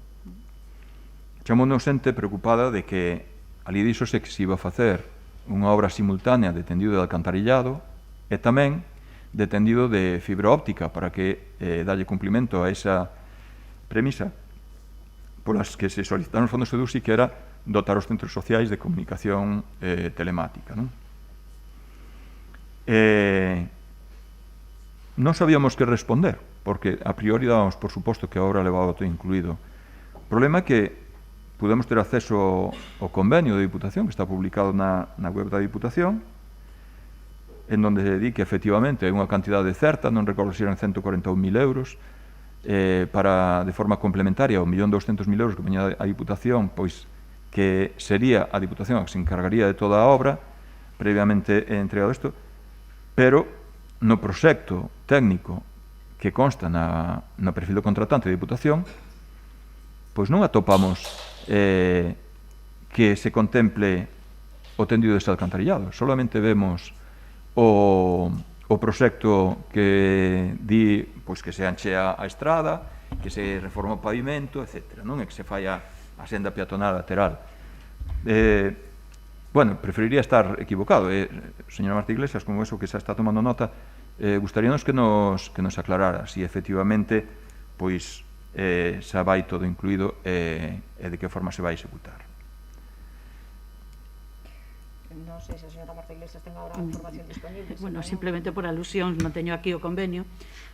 Chamounos xente preocupada de que ali díxose que se iba a facer unha obra simultánea de tendido de alcantarillado e tamén de tendido de fibra óptica para que dalle cumplimento a esa premisa polas que se solicitaron os fondos FEDUSI, que era dotar os centros sociais de comunicación telemática, non? Non sabíamos que responder, porque a priori dábamos por suposto que a obra levaba todo incluído. O problema é que pudemos ter acceso ao convenio de Diputación, que está publicado na web da Diputación, en donde se di que efectivamente hai unha cantidade certa, non recordo se eran 141.000 euros, para, de forma complementaria, 1.200.000 euros que poñía a Diputación, pois que sería a Diputación a que se encargaría de toda a obra, previamente entregado isto, pero no proxecto técnico que consta no perfil do contratante de Diputación, pois non atopamos que se contemple o tendido deste alcantarillado. Solamente vemos o proxecto que di pois que se anchea a estrada, que se reforma o pavimento, etc. Non é que se fai a senda peatonal lateral. Bueno, preferiría estar equivocado. Señora Marta Iglesias, con eso que xa está tomando nota, gustaríanos que nos aclarara si efectivamente pois xa vai todo incluído e de que forma se vai executar. Non sei se a señora Marta Iglesias ten agora a información disponible. Bueno, simplemente por alusión, non teño aquí o convenio.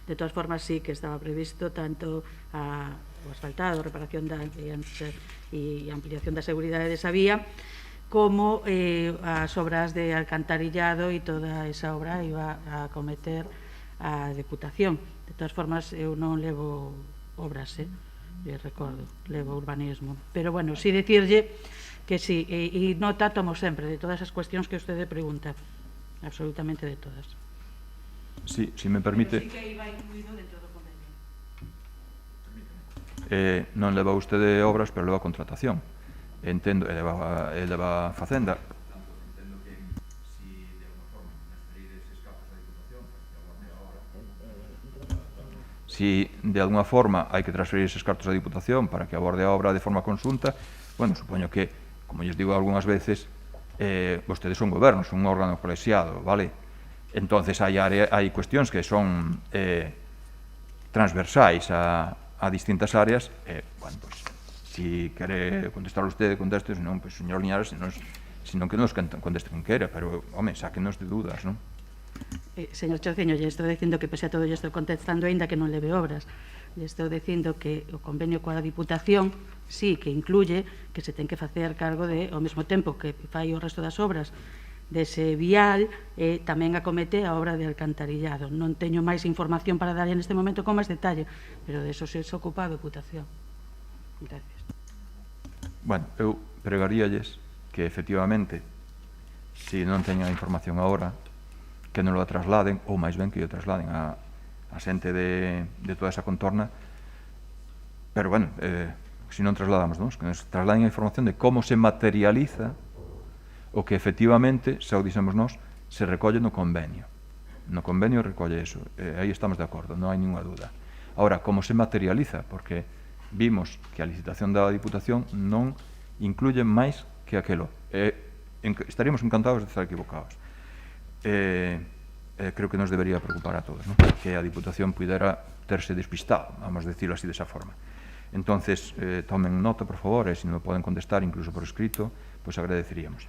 De todas formas, sí que estaba previsto tanto o asfaltado, reparación e ampliación da seguridade desa vía, como as obras de alcantarillado e toda esa obra iba a acometer a Deputación. De todas formas, eu non levo obras, recordo, levo urbanismo. Pero, bueno, sí dicirlle que sí, e nota tomo sempre de todas as cuestións que usted pregunta, absolutamente de todas. Sí, si me permite... Pero sí que iba incluído dentro do convenio. Non leva usted obras, pero leva contratación. Entendo, e leva facenda. Entendo que si de alguna forma transferir eses cartos da Diputación si de alguna forma hai que transferir eses cartos da Diputación para que aborde a obra de forma conxunta, bueno, supoño que, como lles digo algunhas veces, vostedes son gobernos, son un órgano colexiado, vale? Entonces hai cuestións que son transversais a distintas áreas, bueno, pues, si quere contestar usted, conteste, senón, pues, señor Liñares, senón que nos conteste quen quera, pero, home, sáquenos de dudas, non? Señor Chorceño, lle estou dicindo que pese a todo lle estou contestando aínda que non leve obras. Lle estou dicindo que o convenio coa Diputación sí que incluye que se ten que facer cargo de, ao mesmo tempo que fai o resto das obras dese vial, tamén acomete a obra de alcantarillado. Non teño máis información para darlle neste momento con máis detalle, pero de eso se ocupa a Deputación. Gracias. Bueno, eu pregaríalles que efectivamente, se non teñen a información agora, que non o trasladen, ou máis ben que o trasladen a xente de toda esa contorna, pero bueno, se non trasladamos, que nos trasladen a información de como se materializa o que efectivamente, xa o dixemos nós, se recolle no convenio. No convenio recolle eso, aí estamos de acordo, non hai ninguna dúda. Ahora, como se materializa? Porque vimos que a licitación da Diputación non incluye máis que aquelo. Estaríamos encantados de estar equivocados. Creo que nos debería preocupar a todos, ¿no? Que a Diputación pudera terse despistado, vamos a decirlo así desa forma. Entonces, tomen nota, por favor, e se non poden contestar incluso por escrito, pues agradeceríamos.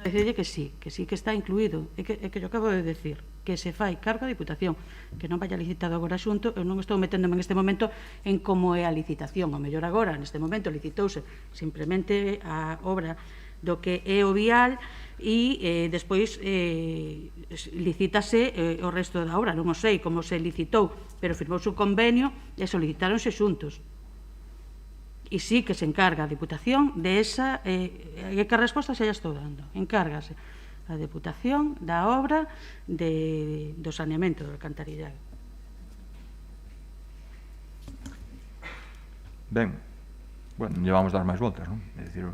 Decirlle que sí que está incluído, é que yo acabo de decir, que se fai cargo a Diputación, que non vaya licitado agora xunto. Eu non estou meténdome en este momento en como é a licitación, ao mellor agora, neste momento, licitouse simplemente a obra do que é o vial e despois licítase o resto da obra. Non o sei como se licitou, pero firmouse un convenio e solicitáronse xuntos. E sí que se encarga a Diputación de esa, que a resposta xa estou dando, encárgase a Deputación da obra do saneamento do alcantarillado. Ben, bueno, llevamos dar máis voltas, non? É dicir,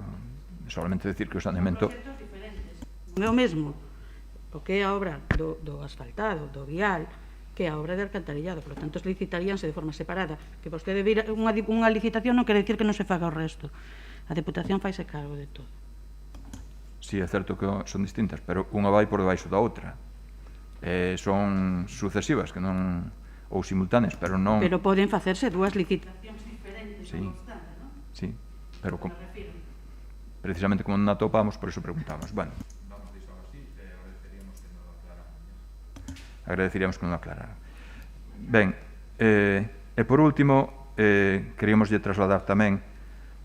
solamente decir que o saneamento... Non é o mesmo o que é a obra do asfaltado, do vial, que é a obra de alcantarillado. Por lo tanto, licitaríanse de forma separada. Que vostede vira unha licitación non quere dicir que non se faga o resto. A Deputación faise cargo de todo. Sí, é certo que son distintas, pero unha vai por debaixo da outra. Son sucesivas, que non, ou simultáneas, pero non... Pero poden facerse dúas licitacións diferentes, sí, non obstante, non? Sí, pero precisamente como non atopamos, por eso preguntamos. Bueno, vamos a deixar así, agradeceríamos que non aclarara. Ben, e por último, queríamos trasladar tamén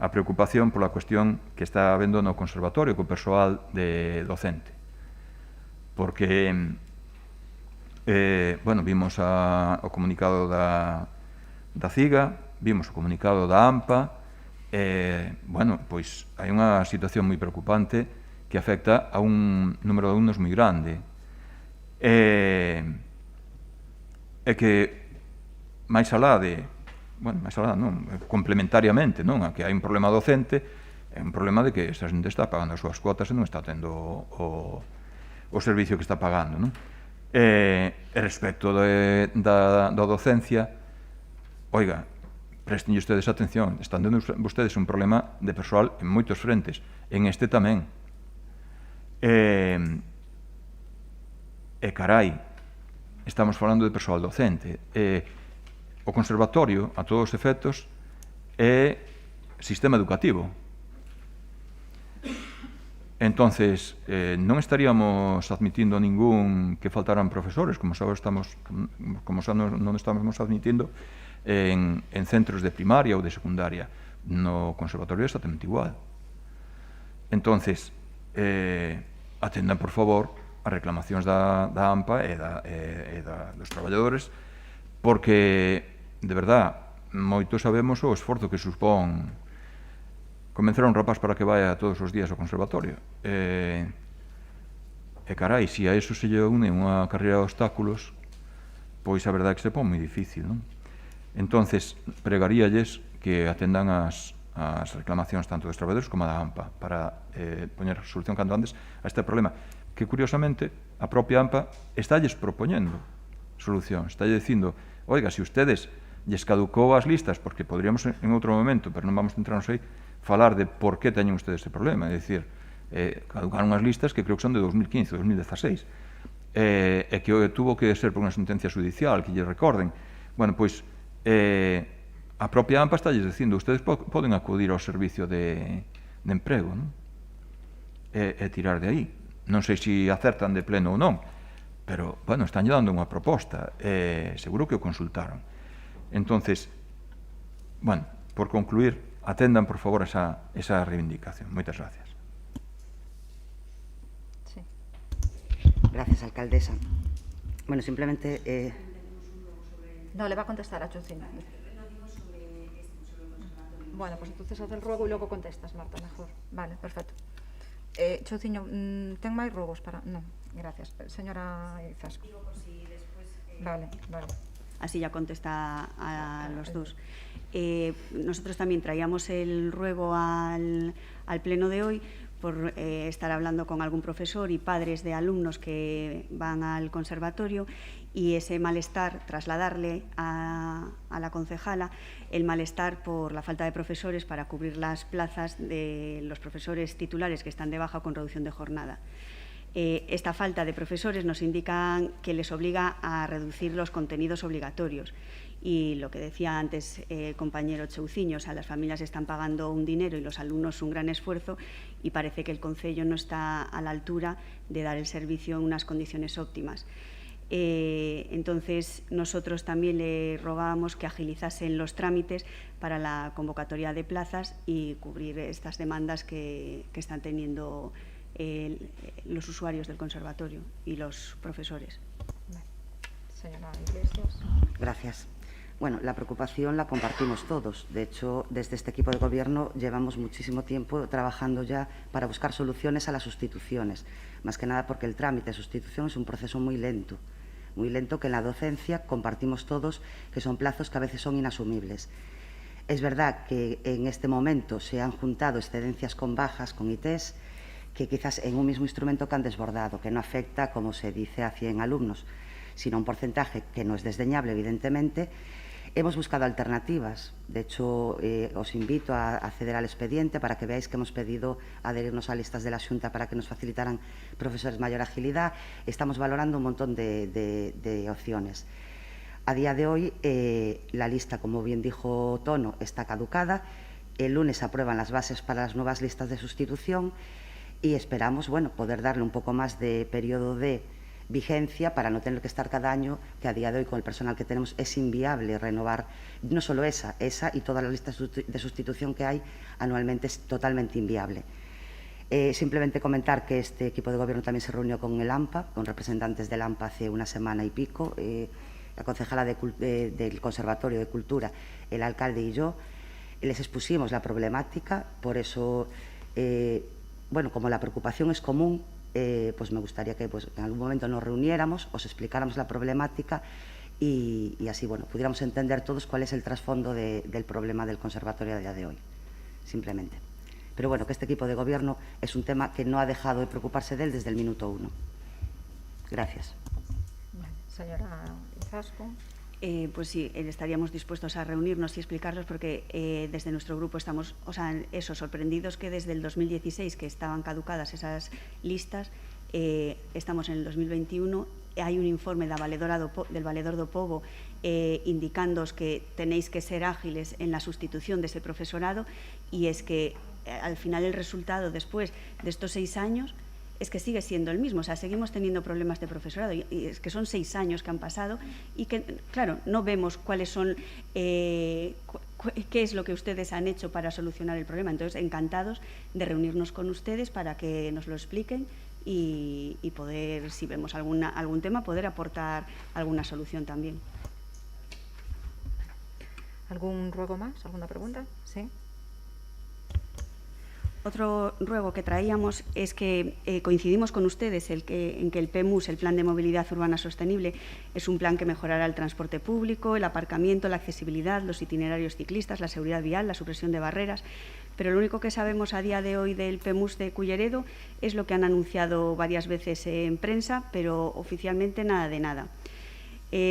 a preocupación pola cuestión que está habendo no conservatorio co persoal docente. Porque, bueno, vimos o comunicado da CIGA, vimos o comunicado da AMPA, bueno, pois hai unha situación moi preocupante que afecta a un número de alumnos moi grande. E que máis alá de, bueno, máis alá non, complementariamente, non, a que hai un problema docente, é un problema de que esta xente está pagando as súas cuotas e non está tendo o servicio que está pagando, non? E respecto da docencia, oiga, presten ustedes atención, están dando vostedes un problema de persoal en moitos frentes, en este tamén. Carai, estamos falando de persoal docente. O conservatorio, a todos os efectos, é sistema educativo. Entonces, non estaríamos admitindo ningún que faltaran profesores, como xa non estamos admitindo en centros de primaria ou de secundaria. No conservatorio é exactamente igual. Entonces, atendan, por favor, as reclamacións da AMPA e dos traballadores, porque, de verdad, moito sabemos o esforzo que supón convencer a un rapaz para que vaya todos os días ao conservatorio. Carai, se a eso se lle une unha carreira de obstáculos, pois a verdade é que se pon moi difícil, non? Entonces, pregaríalles que atendan as reclamacións tanto dos traballadores como da AMPA para poñer solución canto antes a este problema, que curiosamente a propia AMPA estalles propoñendo solución, estalles dicindo, oiga, se ustedes lles caducou as listas, porque podríamos en outro momento, pero non vamos a centrarnos aí, falar de por que teñen ustedes ese problema, é dicir, caducaron as listas que creo que son de 2015 ou 2016, e que tuvo que ser por unha sentencia judicial, que lle recorden. Bueno, pois, a propia AMPA está lles dicindo, ustedes poden acudir ao servicio de emprego, non? E tirar de aí. Non sei se acertan de pleno ou non, pero, bueno, están lle dando unha proposta, seguro que o consultaron. Entonces, bueno, por concluir, atendan, por favor, esa reivindicación. Moitas gracias. Sí. Gracias, alcaldesa. Bueno, simplemente... No, le va a contestar a Chocino. Bueno, pues entonces haz el ruego y luego contestas, Marta, mejor. Vale, perfecto. Chociño, ten máis rogos para... No, gracias. Señora Izasco. Vale. Así ya contesta a los dos. Nosotros también traíamos el ruego al pleno de hoy por estar hablando con algún profesor y padres de alumnos que van al conservatorio y ese malestar, trasladarle a la concejala el malestar por la falta de profesores para cubrir las plazas de los profesores titulares que están de baja con reducción de jornada. Esta falta de profesores nos indica que les obliga a reducir los contenidos obligatorios. Y lo que decía antes el compañero Chouciño, o sea, las familias están pagando un dinero y los alumnos un gran esfuerzo y parece que el Concello no está a la altura de dar el servicio en unas condiciones óptimas. Entonces, nosotros también le rogábamos que agilizasen los trámites para la convocatoria de plazas y cubrir estas demandas que están teniendo los usuarios del conservatorio y los profesores. Señora Iglesias. Gracias. Bueno, la preocupación la compartimos todos. De hecho, desde este equipo de gobierno llevamos muchísimo tiempo trabajando ya para buscar soluciones a las sustituciones. Más que nada porque el trámite de sustitución es un proceso muy lento que en la docencia compartimos todos que son plazos que a veces son inasumibles. Es verdad que en este momento se han juntado excedencias con bajas, con ITES, que quizás en un mismo instrumento que han desbordado, que no afecta, como se dice, a 100 alumnos, sino un porcentaje que no es desdeñable, evidentemente. Hemos buscado alternativas. De hecho, os invito a acceder al expediente para que veáis que hemos pedido adherirnos a listas de la Xunta para que nos facilitaran profesores mayor agilidad. Estamos valorando un montón de opciones. A día de hoy, la lista, como bien dijo Tono, está caducada. El lunes se aprueban las bases para las nuevas listas de sustitución y esperamos, bueno, poder darle un poco más de periodo de vigencia para no tener que estar cada año, que a día de hoy con el personal que tenemos es inviable renovar, no solo esa y todas las listas de sustitución que hay anualmente es totalmente inviable. Simplemente comentar que este equipo de gobierno también se reunió con el AMPA, con representantes del AMPA hace una semana y pico, la concejala del Conservatorio de Cultura, el alcalde y yo, les expusimos la problemática, por eso, bueno, como la preocupación es común, pues me gustaría que en algún momento nos reuniéramos, os explicáramos la problemática y así, bueno, pudiéramos entender todos cuál es el trasfondo del problema del conservatorio a día de hoy, simplemente. Pero bueno, que este equipo de gobierno es un tema que no ha dejado de preocuparse de él desde el minuto 1. Gracias. Señora Izasco. Pues sí, estaríamos dispuestos a reunirnos y explicarlos porque desde nuestro grupo estamos, sorprendidos que desde el 2016, que estaban caducadas esas listas, estamos en el 2021, hai un informe del Valedor do Pobo indicándoos que tenéis que ser ágiles en la sustitución de ese profesorado, y es que al final el resultado después de estos 6 años es que sigue siendo el mismo, seguimos teniendo problemas de profesorado, y es que son 6 años que han pasado y que, claro, no vemos cuáles son, qué es lo que ustedes han hecho para solucionar el problema. Entonces, encantados de reunirnos con ustedes para que nos lo expliquen y poder, si vemos algún tema, poder aportar alguna solución también. ¿Algún ruego más? ¿Alguna pregunta? Sí. Otro ruego que traíamos es que coincidimos con ustedes en que el PMUS, el Plan de Movilidad Urbana Sostenible, es un plan que mejorará el transporte público, el aparcamiento, la accesibilidad, los itinerarios ciclistas, la seguridad vial, la supresión de barreras. Pero lo único que sabemos a día de hoy del PMUS de Culleredo es lo que han anunciado varias veces en prensa, pero oficialmente nada de nada.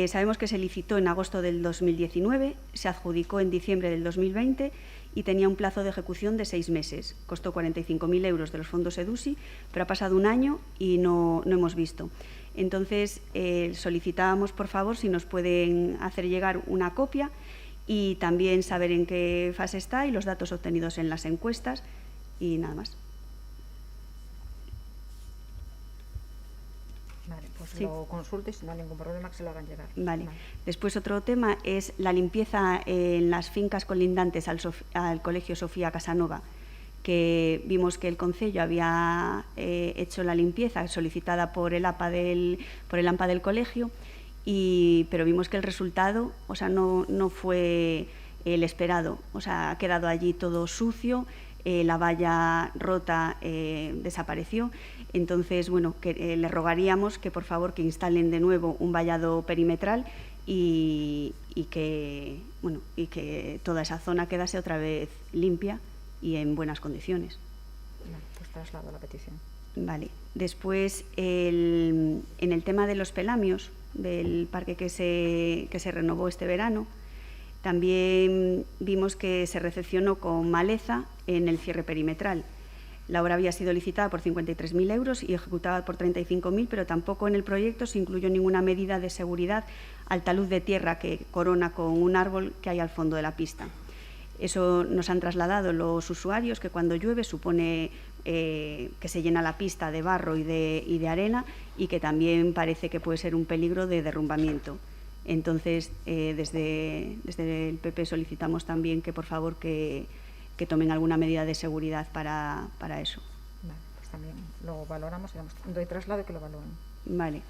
Sabemos que se licitó en agosto del 2019, se adjudicó en diciembre del 2020 y tenía un plazo de ejecución de 6 meses. Costó 45.000 euros de los fondos EDUSI, pero ha pasado un año y no hemos visto. Entonces, solicitábamos, por favor, si nos pueden hacer llegar una copia y también saber en qué fase está y los datos obtenidos en las encuestas, y nada más. Vale, pues Sí. lo consulte, si no hay ningún problema, que se lo hagan llegar. Vale. Después, otro tema es la limpieza en las fincas colindantes al Colegio Sofía Casanova, que vimos que el Concello había hecho la limpieza solicitada por el AMPA del colegio, pero vimos que el resultado, no fue el esperado. Ha quedado allí todo sucio, la valla rota desapareció. Entonces, bueno, le rogaríamos que por favor que instalen de nuevo un vallado perimetral y que toda esa zona quedase otra vez limpia y en buenas condiciones. Vale, pues traslado la petición. Vale. Después, en el tema de los pelamios del parque que se renovó este verano, también vimos que se recepcionó con maleza en el cierre perimetral. La obra había sido licitada por 53.000 euros y ejecutada por 35.000, pero tampoco en el proyecto se incluyó ninguna medida de seguridad al talud de tierra que corona con un árbol que hay al fondo de la pista. Eso nos han trasladado los usuarios, que cuando llueve supone que se llena la pista de barro y de arena, y que también parece que puede ser un peligro de derrumbamiento. Entonces, desde el PP solicitamos también que, por favor, que tomen alguna medida de seguridad para eso. Vale, pues también lo valoramos, doy traslado y que lo valoren. Vale.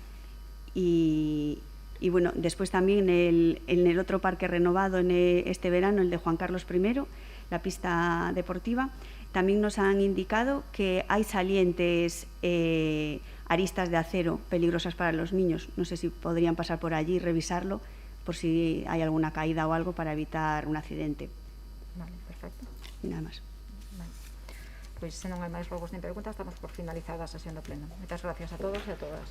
Y bueno, después también en el otro parque renovado este verano, el de Juan Carlos I, la pista deportiva, también nos han indicado que hay salientes aristas de acero peligrosas para los niños. No sé si podrían pasar por allí y revisarlo por si hay alguna caída o algo para evitar un accidente. Vale, perfecto. Y nada más. Vale. Pois se non hai máis rogos nin preguntas, estamos por finalizada a sesión do pleno. Moitas gracias a todos e a todas.